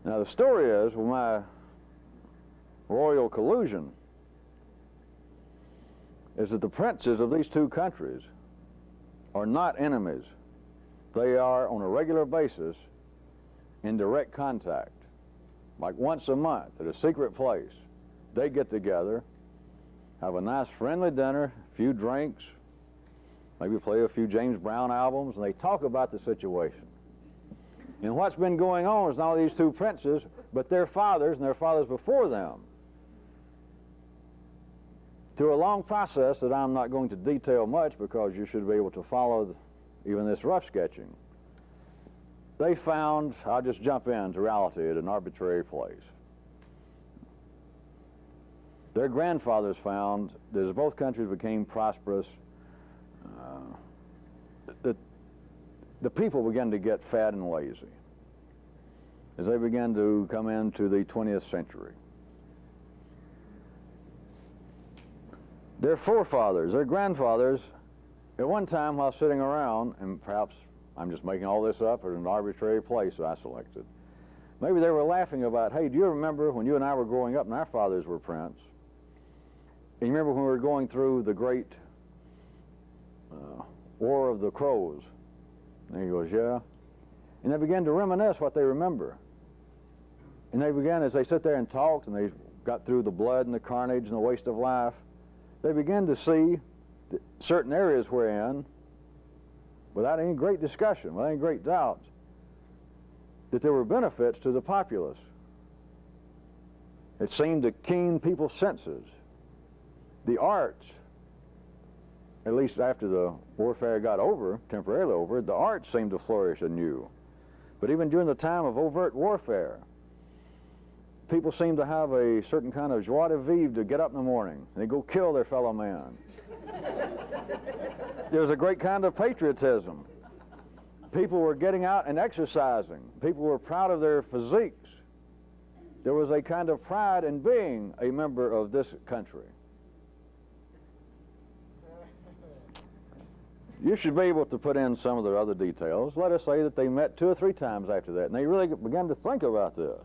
Now the story is, with my royal collusion, is that the princes of these two countries are not enemies. They are, on a regular basis, in direct contact. Like once a month at a secret place, they get together, have a nice friendly dinner, a few drinks, maybe play a few James Brown albums, and they talk about the situation. And what's been going on is not these two princes, but their fathers and their fathers before them, through a long process that I'm not going to detail much because you should be able to follow even this rough sketching. They found, I'll just jump into reality at an arbitrary place. Their grandfathers found that as both countries became prosperous, the people began to get fat and lazy as they began to come into the 20th century. Their forefathers, their grandfathers, at one time while sitting around, and perhaps I'm just making all this up at an arbitrary place that I selected, maybe they were laughing about, hey, do you remember when you and I were growing up and our fathers were prince? And you remember when we were going through the great War of the Crows? And he goes, yeah. And they began to reminisce what they remember. And they began, as they sit there and talked, and they got through the blood and the carnage and the waste of life, they began to see that certain areas we're in, without any great discussion, without any great doubt, that there were benefits to the populace. It seemed to keen people's senses. The arts, at least after the warfare got over, temporarily over, the arts seemed to flourish anew. But even during the time of overt warfare, people seemed to have a certain kind of joie de vivre to get up in the morning and they go kill their fellow man. There was a great kind of patriotism. People were getting out and exercising. People were proud of their physiques. There was a kind of pride in being a member of this country. You should be able to put in some of the other details. Let us say that they met 2 or 3 times after that, and they really began to think about this.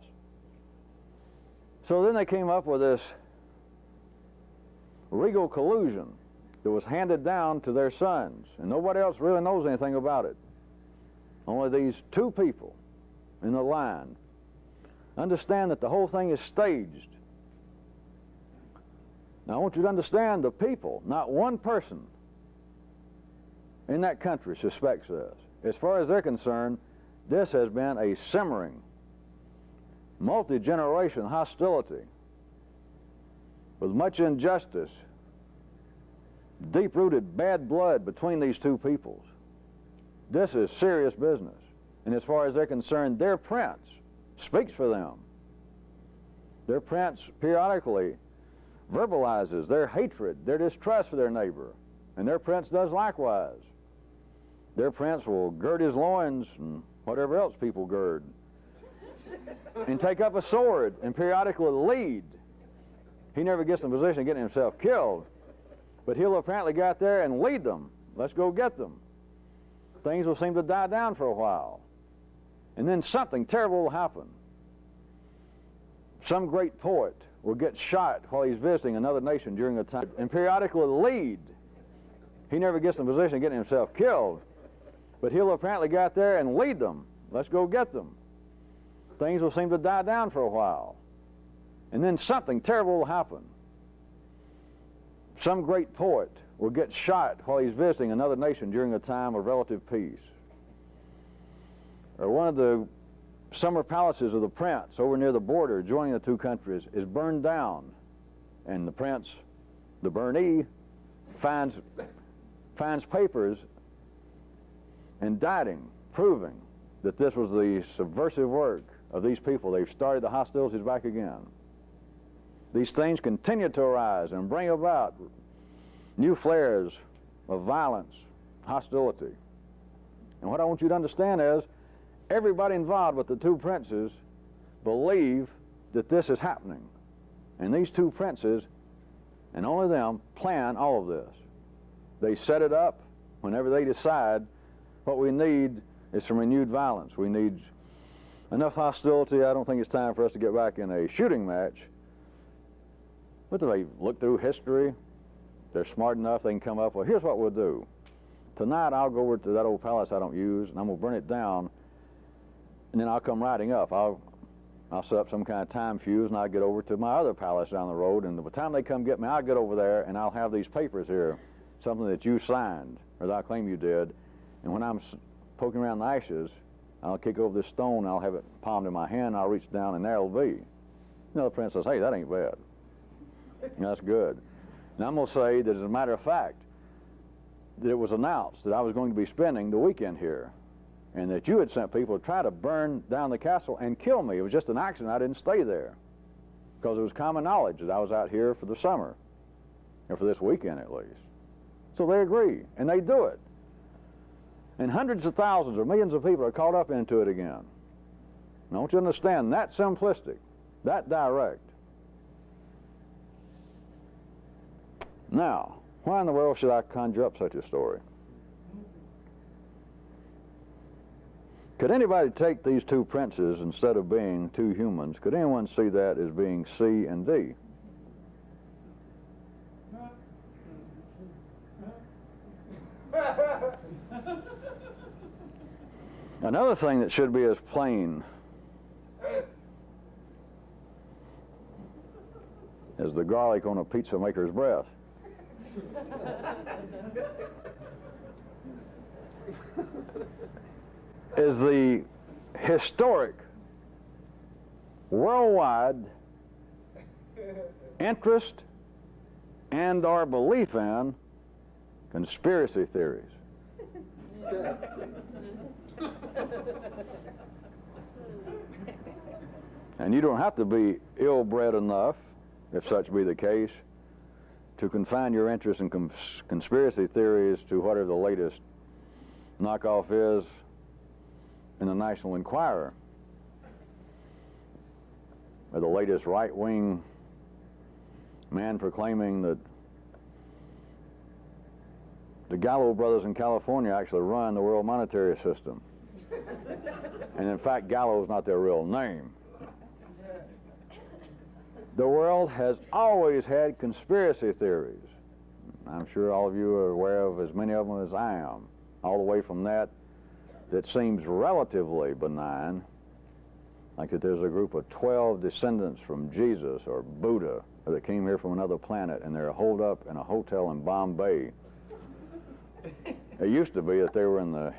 So then they came up with this regal collusion that was handed down to their sons, and nobody else really knows anything about it. Only these 2 people in the line understand that the whole thing is staged. Now I want you to understand the people, not one person in that country suspects this. As far as they're concerned, this has been a simmering, multi-generation hostility with much injustice, deep-rooted bad blood between these 2 peoples. This is serious business. And as far as they're concerned, their prince speaks for them. Their prince periodically verbalizes their hatred, their distrust for their neighbor, and their prince does likewise. Their prince will gird his loins and whatever else people gird, and take up a sword and periodically lead. He never gets in a position of getting himself killed, but he'll apparently get out there and lead them. Let's go get them. Things will seem to die down for a while, and then something terrible will happen. Some great poet will get shot while he's visiting another nation during a time, and periodically lead. He never gets in a position of getting himself killed, but he'll apparently get out there and lead them. Let's go get them. Things will seem to die down for a while, and then something terrible will happen. Some great poet will get shot while he's visiting another nation during a time of relative peace. Or one of the summer palaces of the prince over near the border joining the 2 countries is burned down, and the prince, the burnee, finds papers indicting, proving that this was the subversive work of these people. They've started the hostilities back again. These things continue to arise and bring about new flares of violence, hostility. And what I want you to understand is everybody involved with the 2 princes believe that this is happening. And these 2 princes, and only them, plan all of this. They set it up whenever they decide what we need is some renewed violence. We need enough hostility. I don't think it's time for us to get back in a shooting match. But they look through history. They're smart enough, they can come up, well, here's what we'll do. Tonight I'll go over to that old palace I don't use, and I'm going to burn it down, and then I'll come riding up. I'll set up some kind of time fuse, and I'll get over to my other palace down the road, and by the time they come get me, I'll get over there, and I'll have these papers here, something that you signed, or that I claim you did, and when I'm poking around the ashes, I'll kick over this stone, and I'll have it palmed in my hand, and I'll reach down, and there it'll be. The prince says, hey, that ain't bad. That's good. And I'm going to say that as a matter of fact, that it was announced that I was going to be spending the weekend here, and that you had sent people to try to burn down the castle and kill me. It was just an accident. I didn't stay there, because it was common knowledge that I was out here for the summer, or for this weekend at least. So they agree, and they do it. And hundreds of thousands or millions of people are caught up into it again. And I want you to understand, that simplistic, that direct. Now, why in the world should I conjure up such a story? Could anybody take these 2 princes instead of being 2 humans? Could anyone see that as being C and D? Another thing that should be as plain as the garlic on a pizza maker's breath. Is the historic, worldwide interest and our belief in conspiracy theories. And you don't have to be ill-bred enough, if such be the case, to confine your interest in conspiracy theories to whatever the latest knockoff is in the National Enquirer, or the latest right-wing man proclaiming that the Gallo brothers in California actually run the world monetary system. And in fact, Gallo is not their real name. The world has always had conspiracy theories. I'm sure all of you are aware of as many of them as I am. All the way from that seems relatively benign, like that there's a group of 12 descendants from Jesus or Buddha that came here from another planet and they're holed up in a hotel in Bombay. It used to be that they were in the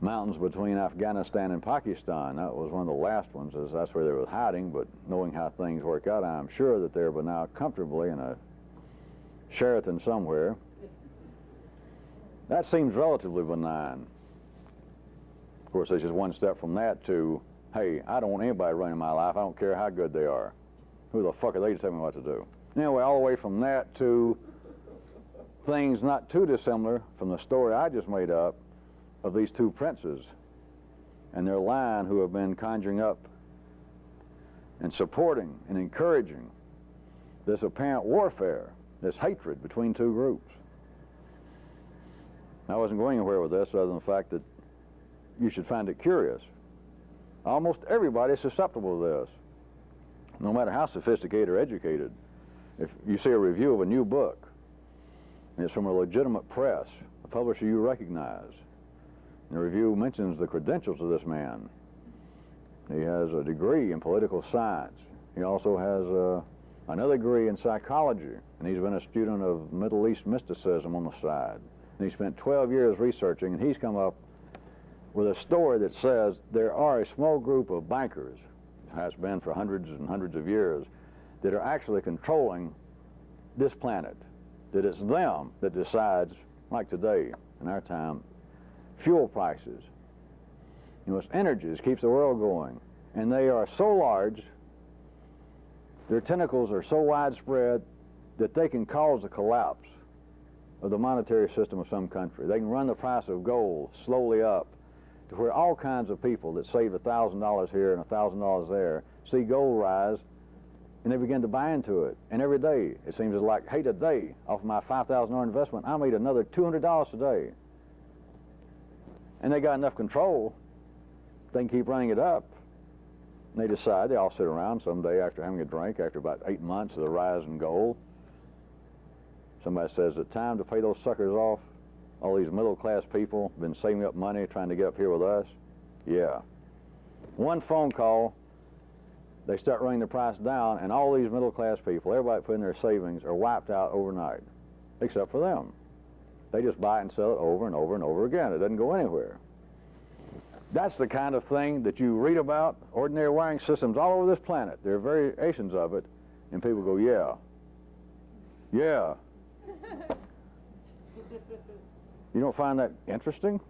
mountains between Afghanistan and Pakistan. That was one of the last ones, as that's where they were hiding, but knowing how things work out, I'm sure that they're now comfortably in a Sheraton somewhere. That seems relatively benign. Of course, there's just one step from that to, hey, I don't want anybody running my life. I don't care how good they are. Who the fuck are they to tell me what to do? Anyway, all the way from that to things not too dissimilar from the story I just made up of these two princes and their line who have been conjuring up and supporting and encouraging this apparent warfare, this hatred between two groups. I wasn't going anywhere with this other than the fact that you should find it curious. Almost everybody is susceptible to this, no matter how sophisticated or educated. If you see a review of a new book, and it's from a legitimate press, a publisher you recognize, and the review mentions the credentials of this man. He has a degree in political science. He also has another degree in psychology, and he's been a student of Middle East mysticism on the side. And he spent 12 years researching, and he's come up with a story that says there are a small group of bankers, has been for hundreds and hundreds of years, that are actually controlling this planet, that it's them that decides, like today, in our time, fuel prices. You know, it's energy that keeps the world going. And they are so large, their tentacles are so widespread that they can cause the collapse of the monetary system of some country. They can run the price of gold slowly up to where all kinds of people that saved $1,000 here and $1,000 there see gold rise and they begin to buy into it. And every day it seems like, hey, today, off of my $5,000 investment, I made another $200 today. And they got enough control, they can keep running it up. And they decide, they all sit around someday after having a drink, after about 8 months of the rise in gold. Somebody says, it's time to pay those suckers off. All these middle-class people been saving up money trying to get up here with us. Yeah. One phone call, they start running the price down, and all these middle-class people, everybody put in their savings, are wiped out overnight, except for them. They just buy it and sell it over and over and over again. It doesn't go anywhere. That's the kind of thing that you read about, ordinary wiring systems all over this planet. There are variations of it, and people go, yeah. Yeah. You don't find that interesting?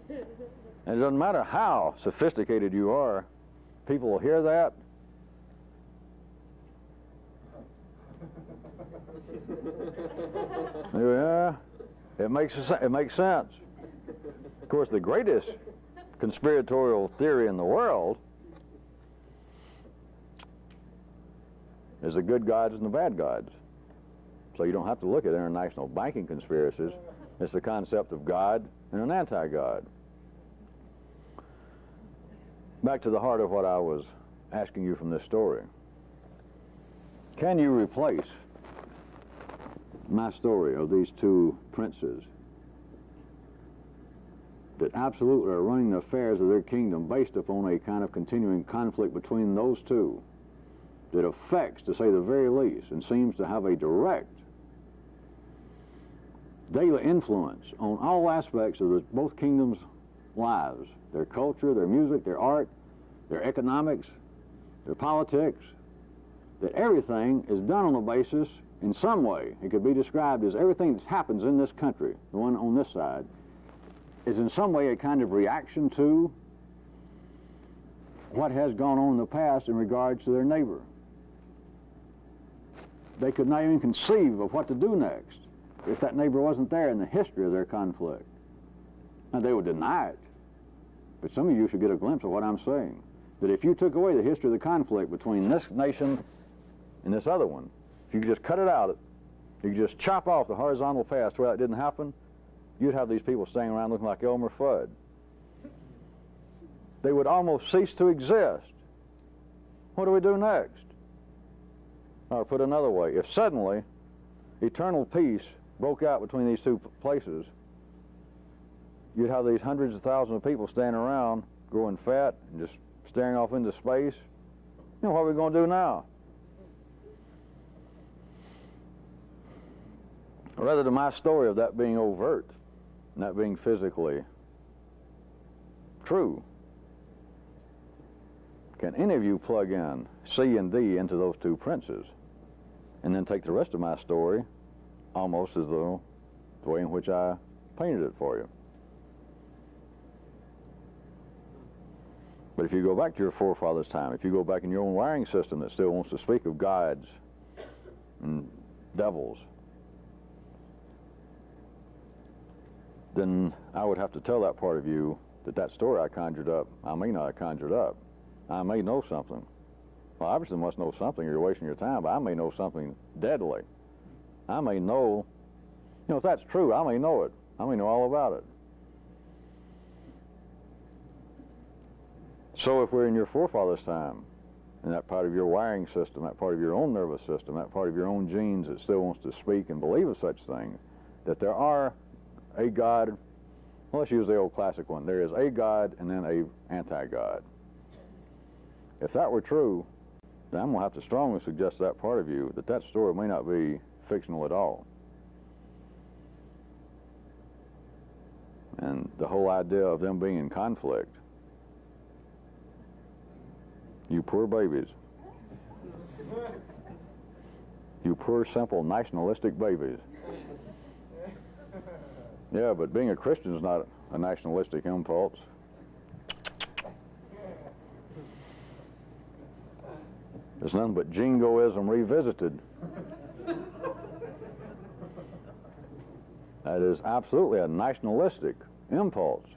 And it doesn't matter how sophisticated you are, people will hear that. Yeah, it makes sense. Of course, the greatest conspiratorial theory in the world is the good gods and the bad gods. So you don't have to look at international banking conspiracies. It's the concept of God and an anti-God. Back to the heart of what I was asking you from this story. Can you replace my story of these two princes that absolutely are running the affairs of their kingdom based upon a kind of continuing conflict between those two that affects, to say the very least, and seems to have a direct daily influence on all aspects of both kingdoms' lives, their culture, their music, their art, their economics, their politics, that everything is done on the basis, in some way, it could be described as everything that happens in this country, the one on this side, is in some way a kind of reaction to what has gone on in the past in regards to their neighbor. They could not even conceive of what to do next if that neighbor wasn't there in the history of their conflict. Now, they would deny it, but some of you should get a glimpse of what I'm saying. That if you took away the history of the conflict between this nation and this other one, if you could just cut it out, you could just chop off the horizontal past where that didn't happen, you'd have these people standing around looking like Elmer Fudd. They would almost cease to exist. What do we do next? Or put another way, if suddenly eternal peace broke out between these two places, you'd have these hundreds of thousands of people standing around growing fat and just staring off into space. You know, what are we going to do now? Rather than my story of that being overt and that being physically true, can any of you plug in C and D into those two princes and then take the rest of my story almost as though the way in which I painted it for you? But if you go back to your forefathers' time, if you go back in your own wiring system that still wants to speak of gods and devils, then I would have to tell that part of you that that story I conjured up, I may not have conjured up. I may know something. Well, obviously must know something, or you're wasting your time, but I may know something deadly. I may know, you know, if that's true, I may know it. I may know all about it. So if we're in your forefathers' time, and that part of your wiring system, that part of your own nervous system, that part of your own genes that still wants to speak and believe of such things, that there are a God, well, let's use the old classic one. There is a God and then a anti-God. If that were true, then I'm going to have to strongly suggest to that part of you that that story may not be fictional at all. And the whole idea of them being in conflict, you poor babies, you poor simple nationalistic babies. Yeah, but being a Christian is not a nationalistic impulse. It's nothing but jingoism revisited. That is absolutely a nationalistic impulse.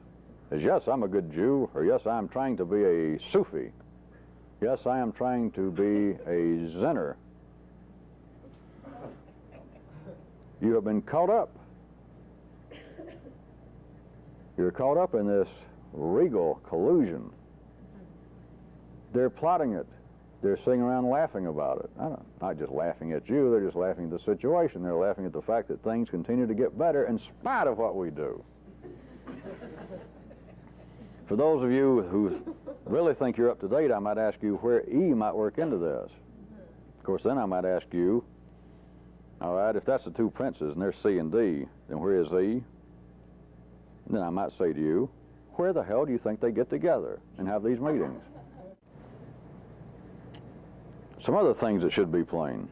As yes, I'm a good Jew, or yes, I'm trying to be a Sufi. Yes, I am trying to be a Zenner. You have been caught up. You're caught up in this regal collusion. They're plotting it. They're sitting around laughing about it. Not just laughing at you, they're just laughing at the situation. They're laughing at the fact that things continue to get better in spite of what we do. For those of you who really think you're up to date, I might ask you where E might work into this. Of course, then I might ask you, all right, if that's the two princes and there's C and D, then where is E? Then I might say to you, where the hell do you think they get together and have these meetings? Some other things that should be plain.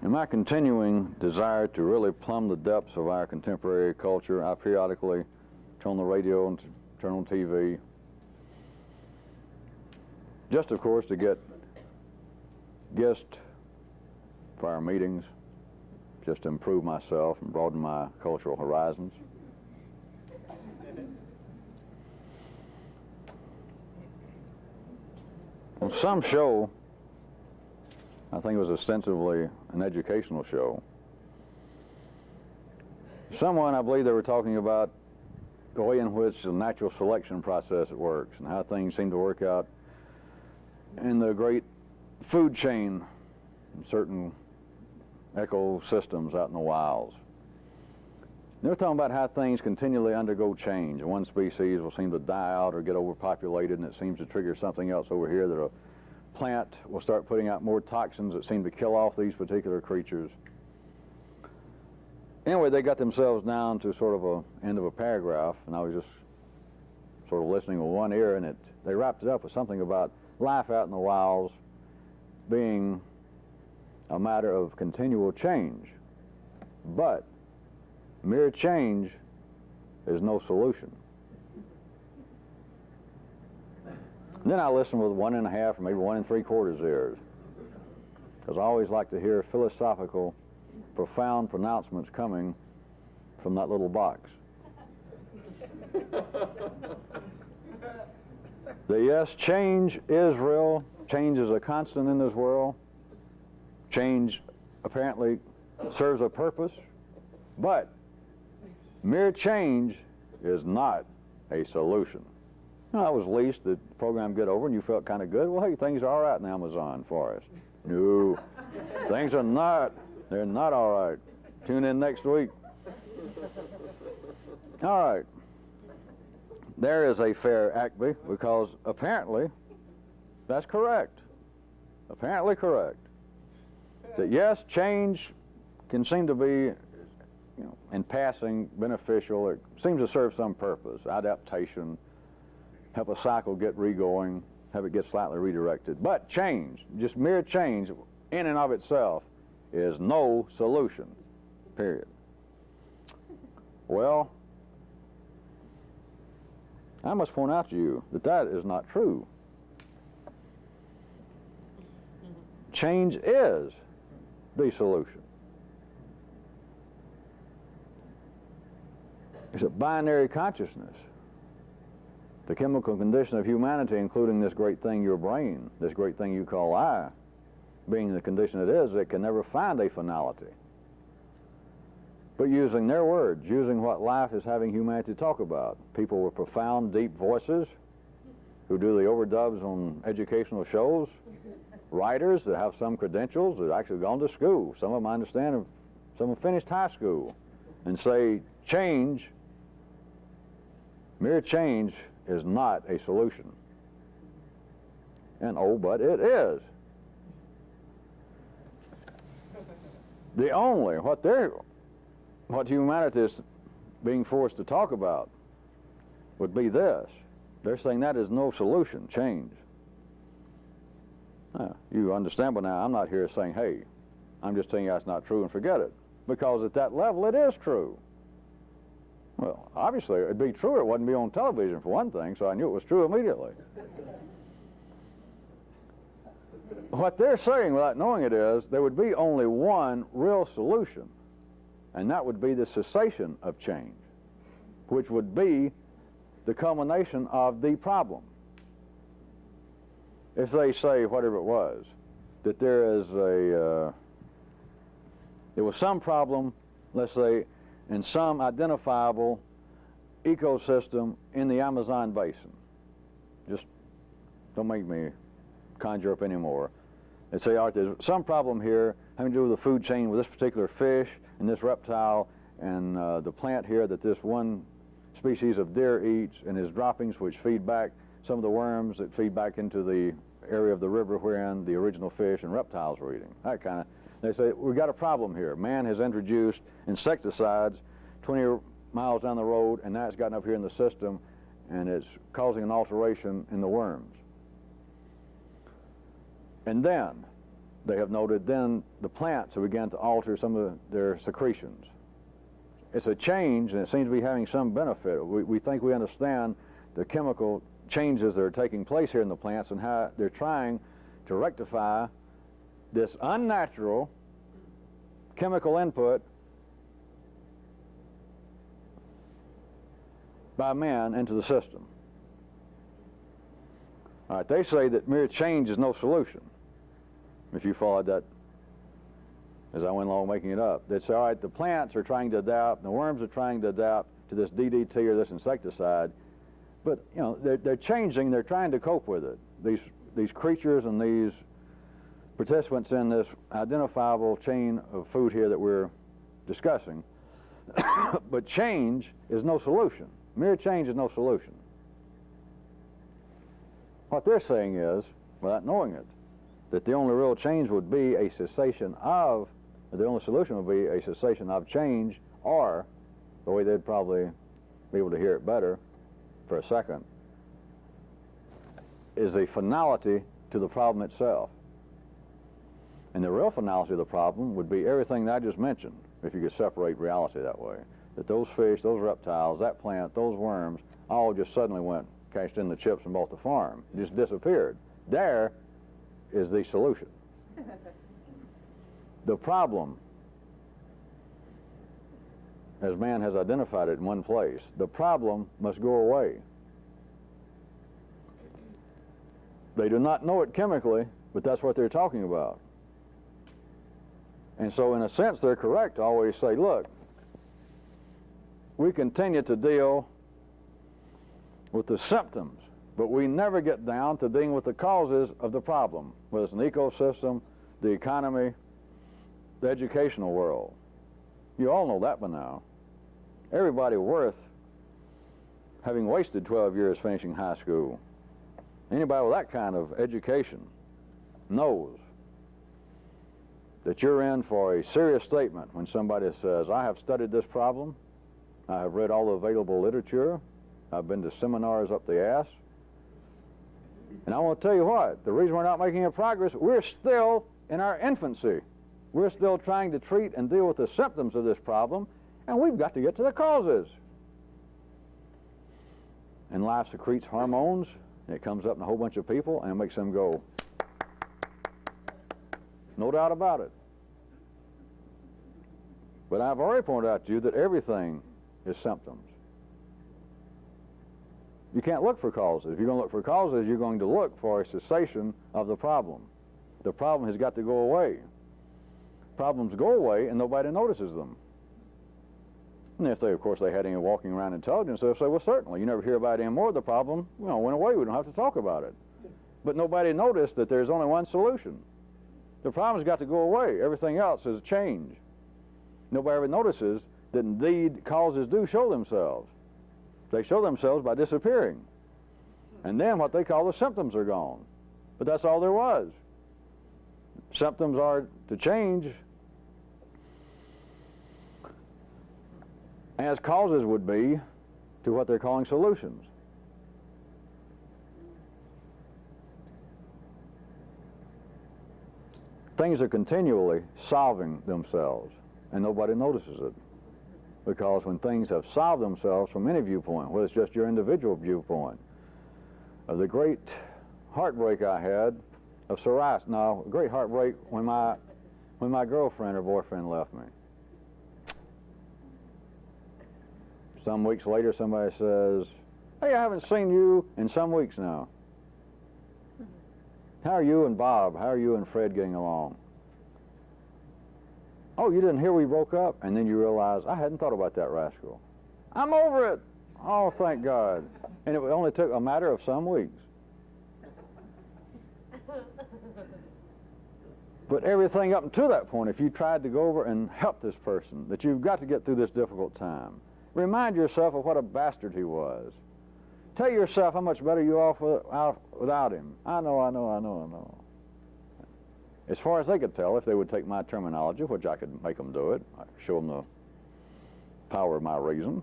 In my continuing desire to really plumb the depths of our contemporary culture, I periodically turn on the radio and turn on TV, just of course to get guests for our meetings, just to improve myself and broaden my cultural horizons. On some show, I think it was ostensibly an educational show, someone, I believe they were talking about the way in which the natural selection process works and how things seem to work out in the great food chain in certain ecosystems out in the wilds. They're talking about how things continually undergo change. One species will seem to die out or get overpopulated, and it seems to trigger something else over here, that a plant will start putting out more toxins that seem to kill off these particular creatures. Anyway, they got themselves down to sort of a end of a paragraph, and I was just sort of listening with one ear, and they wrapped it up with something about life out in the wilds being a matter of continual change. But mere change is no solution. Then I listen with 1 1/2 or maybe 1 3/4 ears, because I always like to hear philosophical, profound pronouncements coming from that little box. That yes, change is real. Change is a constant in this world. Change apparently serves a purpose, but mere change is not a solution. Now, that was least the program get over and you felt kind of good. Well, hey, things are all right in the Amazon forest. No, things are not. They're not all right. Tune in next week. All right. There is a fair Acme, because apparently that's correct. Apparently correct. That yes, change can seem to be, in passing, beneficial. It seems to serve some purpose. Adaptation, help a cycle get regoing, have it get slightly redirected. But change, just mere change in and of itself, is no solution, period. Well, I must point out to you that that is not true. Change is the solution. It's a binary consciousness. The chemical condition of humanity, including this great thing, your brain, this great thing you call I, being the condition it is, it can never find a finality. But using their words, using what life is having humanity talk about, people with profound, deep voices who do the overdubs on educational shows, writers that have some credentials, that actually gone to school. Some of them, I understand, some have finished high school, and say change, mere change, is not a solution. And oh, but it is. The only, what humanity is being forced to talk about would be this. They're saying that is no solution, change. You understand, but now I'm not here saying, hey, I'm just telling you that's not true and forget it. Because at that level, it is true. Well, obviously, it'd be true. It wouldn't be on television, for one thing, so I knew it was true immediately. What they're saying, without knowing it, is there would be only one real solution, and that would be the cessation of change, which would be the culmination of the problem. If they say, whatever it was, that there was some problem, let's say, in some identifiable ecosystem in the Amazon basin. Just don't make me conjure up anymore. They say, all right, there's some problem here having to do with the food chain with this particular fish and this reptile and the plant here that this one species of deer eats, and his droppings which feed back some of the worms that feed back into the area of the river wherein the original fish and reptiles were eating. That kind of, they say, we've got a problem here. Man has introduced insecticides 20 miles down the road, and now it's gotten up here in the system, and it's causing an alteration in the worms. And then, they have noted, then the plants have begun to alter some of their secretions. It's a change, and it seems to be having some benefit. We think we understand the chemical changes that are taking place here in the plants and how they're trying to rectify this unnatural chemical input by man into the system. All right, they say that mere change is no solution. If you followed that as I went along making it up, they'd say, all right, the plants are trying to adapt, the worms are trying to adapt to this DDT or this insecticide, but they're changing, they're trying to cope with it. These creatures and these participants in this identifiable chain of food here that we're discussing, But change is no solution. Mere change is no solution. What they're saying is, without knowing it, that the only real change would be a cessation of, the only solution would be a cessation of change, or, the way they'd probably be able to hear it better for a second, is a finality to the problem itself. And the real finality of the problem would be everything that I just mentioned, if you could separate reality that way. That those fish, those reptiles, that plant, those worms, all just suddenly went, cashed in the chips and bought the farm. Just disappeared. There is the solution. The problem, as man has identified it in one place, the problem must go away. They do not know it chemically, but that's what they're talking about. And so in a sense they're correct to always say, look, we continue to deal with the symptoms, but we never get down to dealing with the causes of the problem, whether it's an ecosystem, the economy, the educational world. You all know that by now. Everybody worth having wasted 12 years finishing high school, anybody with that kind of education knows that you're in for a serious statement when somebody says, I have studied this problem, I have read all the available literature, I've been to seminars up the ass, and I want to tell you what, the reason we're not making any progress, we're still in our infancy. We're still trying to treat and deal with the symptoms of this problem, and we've got to get to the causes. And life secretes hormones, and it comes up in a whole bunch of people, and it makes them go, no doubt about it. But I've already pointed out to you that everything is symptoms. You can't look for causes. If you're going to look for causes, you're going to look for a cessation of the problem. The problem has got to go away. Problems go away and nobody notices them. And if they, of course, they had any walking around intelligence, they'll say, well, certainly, you never hear about any more of the problem. Well, it went away, we don't have to talk about it. But nobody noticed that there's only one solution. The problem's got to go away. Everything else is change. Nobody ever notices that indeed causes do show themselves. They show themselves by disappearing. And then what they call the symptoms are gone. But that's all there was. Symptoms are to change as causes would be to what they're calling solutions. Things are continually solving themselves, and nobody notices it. Because when things have solved themselves from any viewpoint, whether it's just your individual viewpoint, the great heartbreak I had of psoriasis, no, great heartbreak when my girlfriend or boyfriend left me. Some weeks later, somebody says, hey, I haven't seen you in some weeks now. How are you and Bob, how are you and Fred getting along? Oh, you didn't hear we broke up? And then you realize, I hadn't thought about that rascal. I'm over it. Oh, thank God. And it only took a matter of some weeks. But everything up until that point, if you tried to go over and help this person, that you've got to get through this difficult time, remind yourself of what a bastard he was. Tell yourself how much better you are without him. I know. As far as they could tell, if they would take my terminology, which I could make them do it, I show them the power of my reason,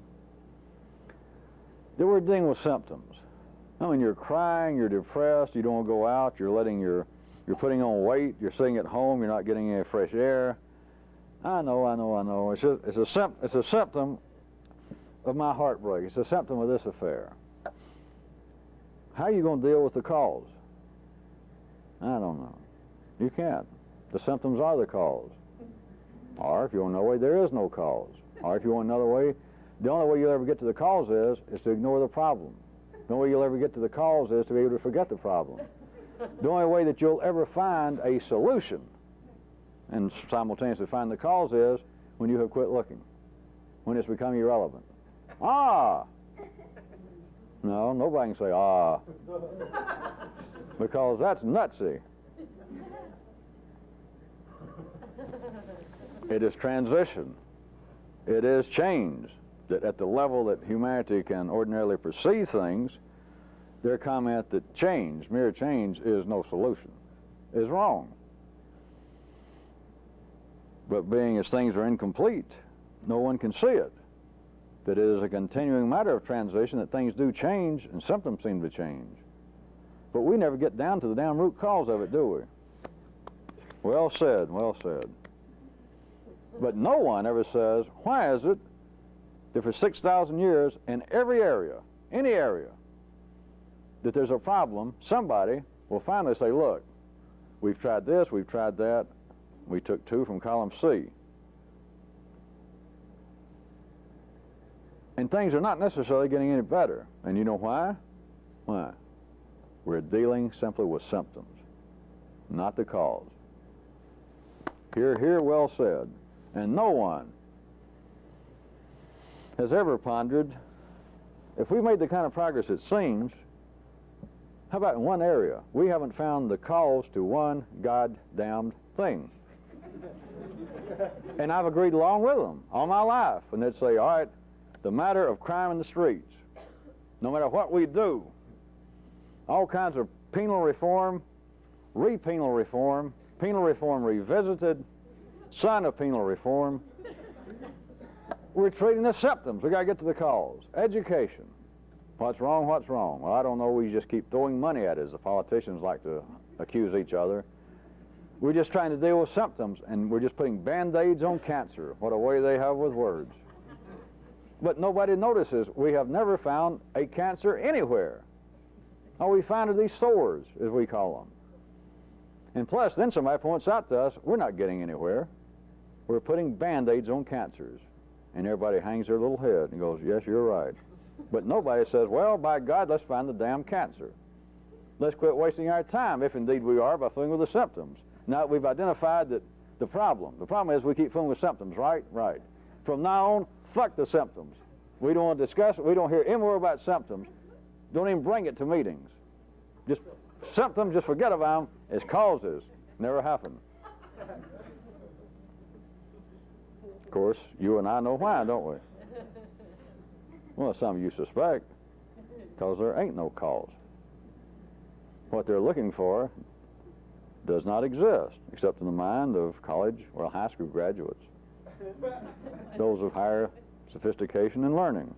they were dealing with symptoms. I mean, you're crying, you're depressed, you don't want to go out, you're putting on weight, you're sitting at home, you're not getting any fresh air. I know. It's a symptom of my heartbreak. It's a symptom of this affair. How are you going to deal with the cause? I don't know. You can't. The symptoms are the cause. Or if you want another way, there is no cause. Or if you want another way, the only way you'll ever get to the cause is to ignore the problem. The only way you'll ever get to the cause is to be able to forget the problem. The only way that you'll ever find a solution and simultaneously find the cause is when you have quit looking, when it's become irrelevant. Ah! No, nobody can say, ah, because that's nutsy. It is transition. it is change. That at the level that humanity can ordinarily perceive things, their comment that change, mere change, is no solution, is wrong. But being as things are incomplete, no one can see it. That it is a continuing matter of transition, that things do change and symptoms seem to change. But we never get down to the damn root cause of it, do we? Well said, well said. But no one ever says, why is it that for 6,000 years in every area, any area, that there's a problem, somebody will finally say, look, we've tried this, we've tried that, we took 2 from column C. And things are not necessarily getting any better. And you know why? Why? We're dealing simply with symptoms, not the cause. Here, well said. And no one has ever pondered, if we made the kind of progress it seems, how about in one area? We haven't found the cause to one goddamned thing. And I've agreed along with them all my life. And they'd say, all right, the matter of crime in the streets, no matter what we do, all kinds of penal reform, penal reform revisited, son of penal reform, we're treating the symptoms. We got to get to the cause. Education. What's wrong? What's wrong? Well, I don't know. We just keep throwing money at it, as the politicians like to accuse each other. We're just trying to deal with symptoms, and we're just putting Band-Aids on cancer. What a way they have with words. But nobody notices we have never found a cancer anywhere. All we find are these sores, as we call them. And plus, then somebody points out to us, we're not getting anywhere. We're putting Band-Aids on cancers. And everybody hangs their little head and goes, yes, you're right. But nobody says, well, by God, let's find the damn cancer. Let's quit wasting our time, if indeed we are, by fooling with the symptoms. Now that we've identified that the problem is we keep fooling with symptoms, right? Right. From now on, fuck the symptoms. We don't want to discuss it. We don't hear any more about symptoms. Don't even bring it to meetings. Just symptoms, just forget about them. It's causes. Never happened. Of course, you and I know why, don't we? Well, some of you suspect, because there ain't no cause. What they're looking for does not exist, except in the mind of college or high school graduates, those of higher sophistication and learning.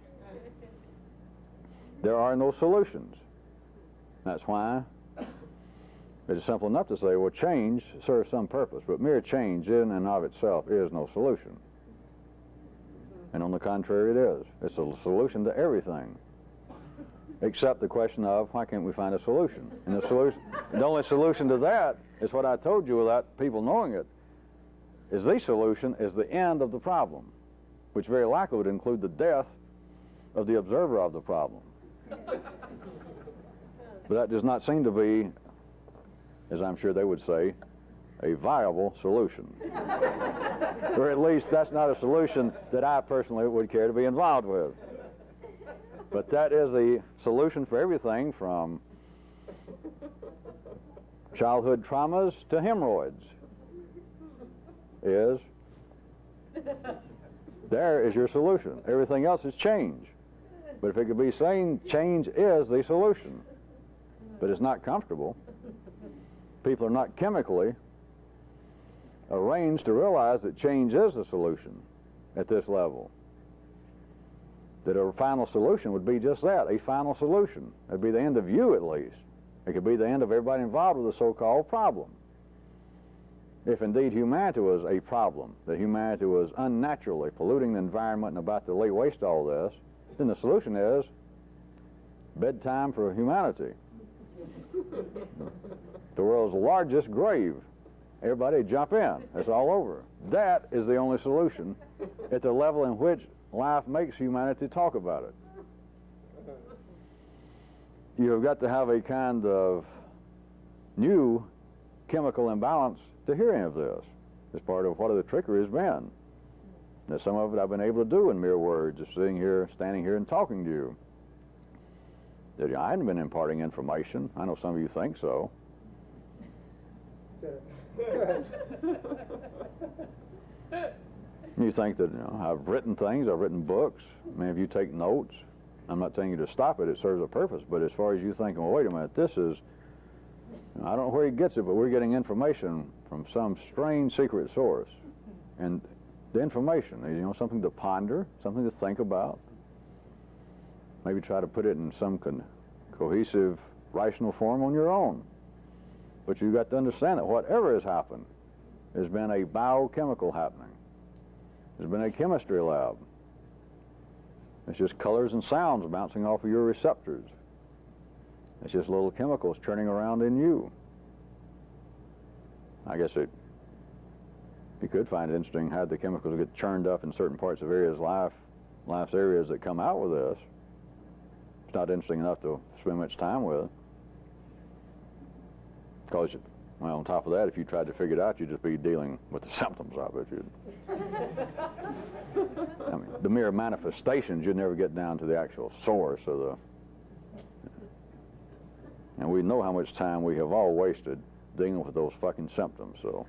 There are no solutions. That's why it's simple enough to say, well, change serves some purpose, but mere change in and of itself is no solution. And on the contrary, it is. It's a solution to everything, except the question of why can't we find a solution? And the only solution to that is what I told you without people knowing it, is the solution is the end of the problem, which very likely would include the death of the observer of the problem. But that does not seem to be, as I'm sure they would say, a viable solution. Or at least that's not a solution that I personally would care to be involved with. But that is the solution for everything from childhood traumas to hemorrhoids. There is your solution. Everything else is change. But if it could be saying change is the solution, but it's not comfortable, people are not chemically arranged to realize that change is the solution at this level. That a final solution would be just that, a final solution. It would be the end of you, at least. It could be the end of everybody involved with the so-called problem. If indeed humanity was a problem, that humanity was unnaturally polluting the environment and about to lay waste to all this, then the solution is bedtime for humanity. The world's largest grave. Everybody jump in. It's all over. That is the only solution at the level in which life makes humanity talk about it. You've got to have a kind of new chemical imbalance to hear any of this. It's part of what the trickery has been. Now, some of it I've been able to do in mere words, just sitting here, standing here and talking to you. That I hadn't been imparting information. I know some of you think so. You think that, I've written things, I've written books. I mean, if you take notes, I'm not telling you to stop it, it serves a purpose. But as far as you thinking, well, wait a minute, this is, I don't know where he gets it, but we're getting information from some strange secret source. And the information is, something to ponder, something to think about. Maybe try to put it in some cohesive, rational form on your own. But you've got to understand that whatever has happened, there's been a biochemical happening. There's been a chemistry lab. It's just colors and sounds bouncing off of your receptors. It's just little chemicals churning around in you. I guess you could find it interesting how the chemicals get churned up in certain parts of life's areas that come out with this. It's not interesting enough to spend much time with. Because, well, on top of that, if you tried to figure it out, you'd just be dealing with the symptoms of it. I mean, the mere manifestations, you'd never get down to the actual source of the... And we know how much time we have all wasted dealing with those fucking symptoms, so...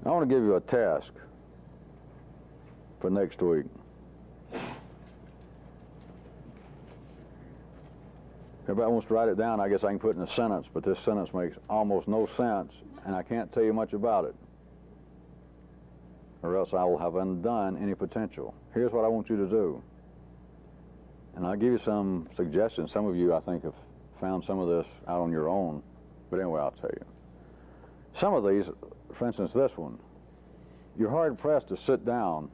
I want to give you a task for next week. Everybody wants to write it down. I guess I can put it in a sentence, but this sentence makes almost no sense, and I can't tell you much about it, or else I will have undone any potential. Here's what I want you to do, and I'll give you some suggestions. Some of you, I think, have found some of this out on your own, but anyway, I'll tell you. Some of these, for instance, this one, you're hard-pressed to sit down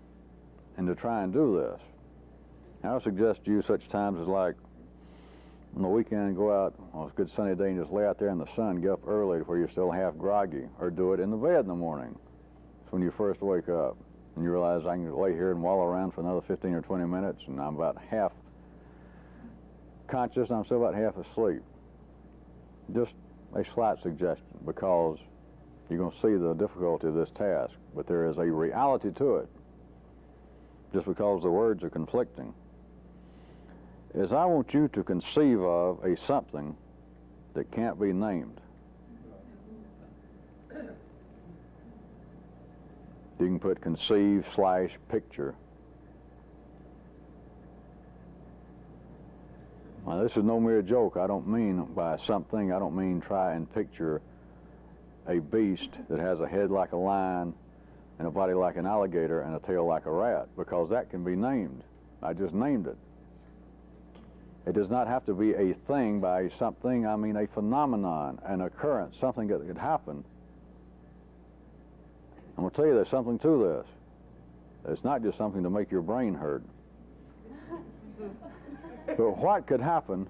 and to try and do this. And I would suggest to you such times as like on the weekend, go out on a good sunny day and just lay out there in the sun, get up early where you're still half groggy, or do it in the bed in the morning. It's when you first wake up and you realize I can lay here and wallow around for another 15 or 20 minutes and I'm about half conscious and I'm still about half asleep. Just a slight suggestion, because you're going to see the difficulty of this task, but there is a reality to it, just because the words are conflicting. Is I want you to conceive of a something that can't be named. You can put conceive / picture. Now, this is no mere joke. I don't mean by something, I don't mean try and picture a beast that has a head like a lion and a body like an alligator and a tail like a rat, because that can be named. I just named it. It does not have to be a thing by something. I mean a phenomenon, an occurrence, something that could happen. I'm going to tell you there's something to this. It's not just something to make your brain hurt. But what could happen?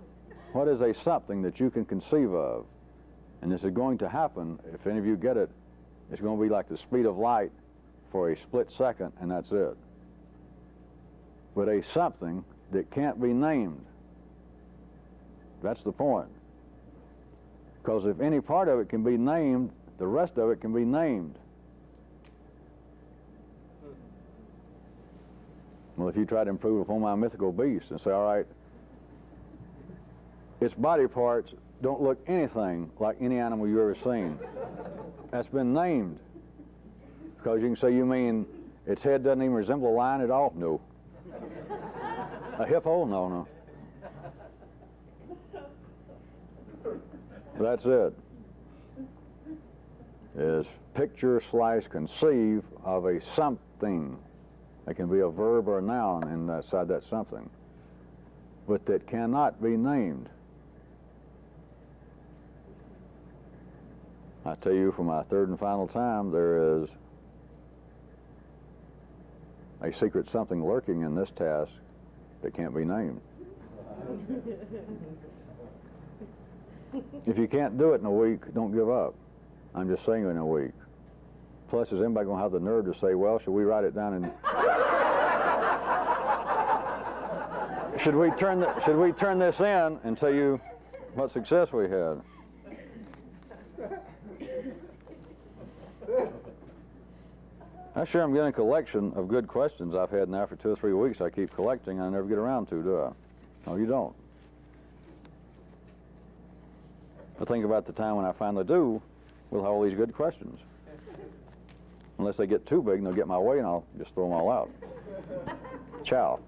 What is a something that you can conceive of? And this is going to happen, if any of you get it, it's going to be like the speed of light for a split second, and that's it. But a something that can't be named. That's the point. Because if any part of it can be named, the rest of it can be named. Well, if you try to improve upon my mythical beast and say, all right, its body parts don't look anything like any animal you've ever seen. That's been named. Because you can say, you mean its head doesn't even resemble a lion at all? No. A hippo? No, no. That's it. Is picture / conceive of a something. It can be a verb or a noun inside that something, but that cannot be named. I tell you for my third and final time, there is a secret something lurking in this task that can't be named. If you can't do it in a week, don't give up. I'm just saying in a week. Plus, is anybody going to have the nerve to say, well, should we write it down and... should we turn this in and tell you what success we had? I sure am getting a collection of good questions I've had now for 2 or 3 weeks. I keep collecting, I never get around to, do I? No, you don't. I think about the time when I finally do, we'll have all these good questions. Unless they get too big and they'll get my way, and I'll just throw them all out. Ciao.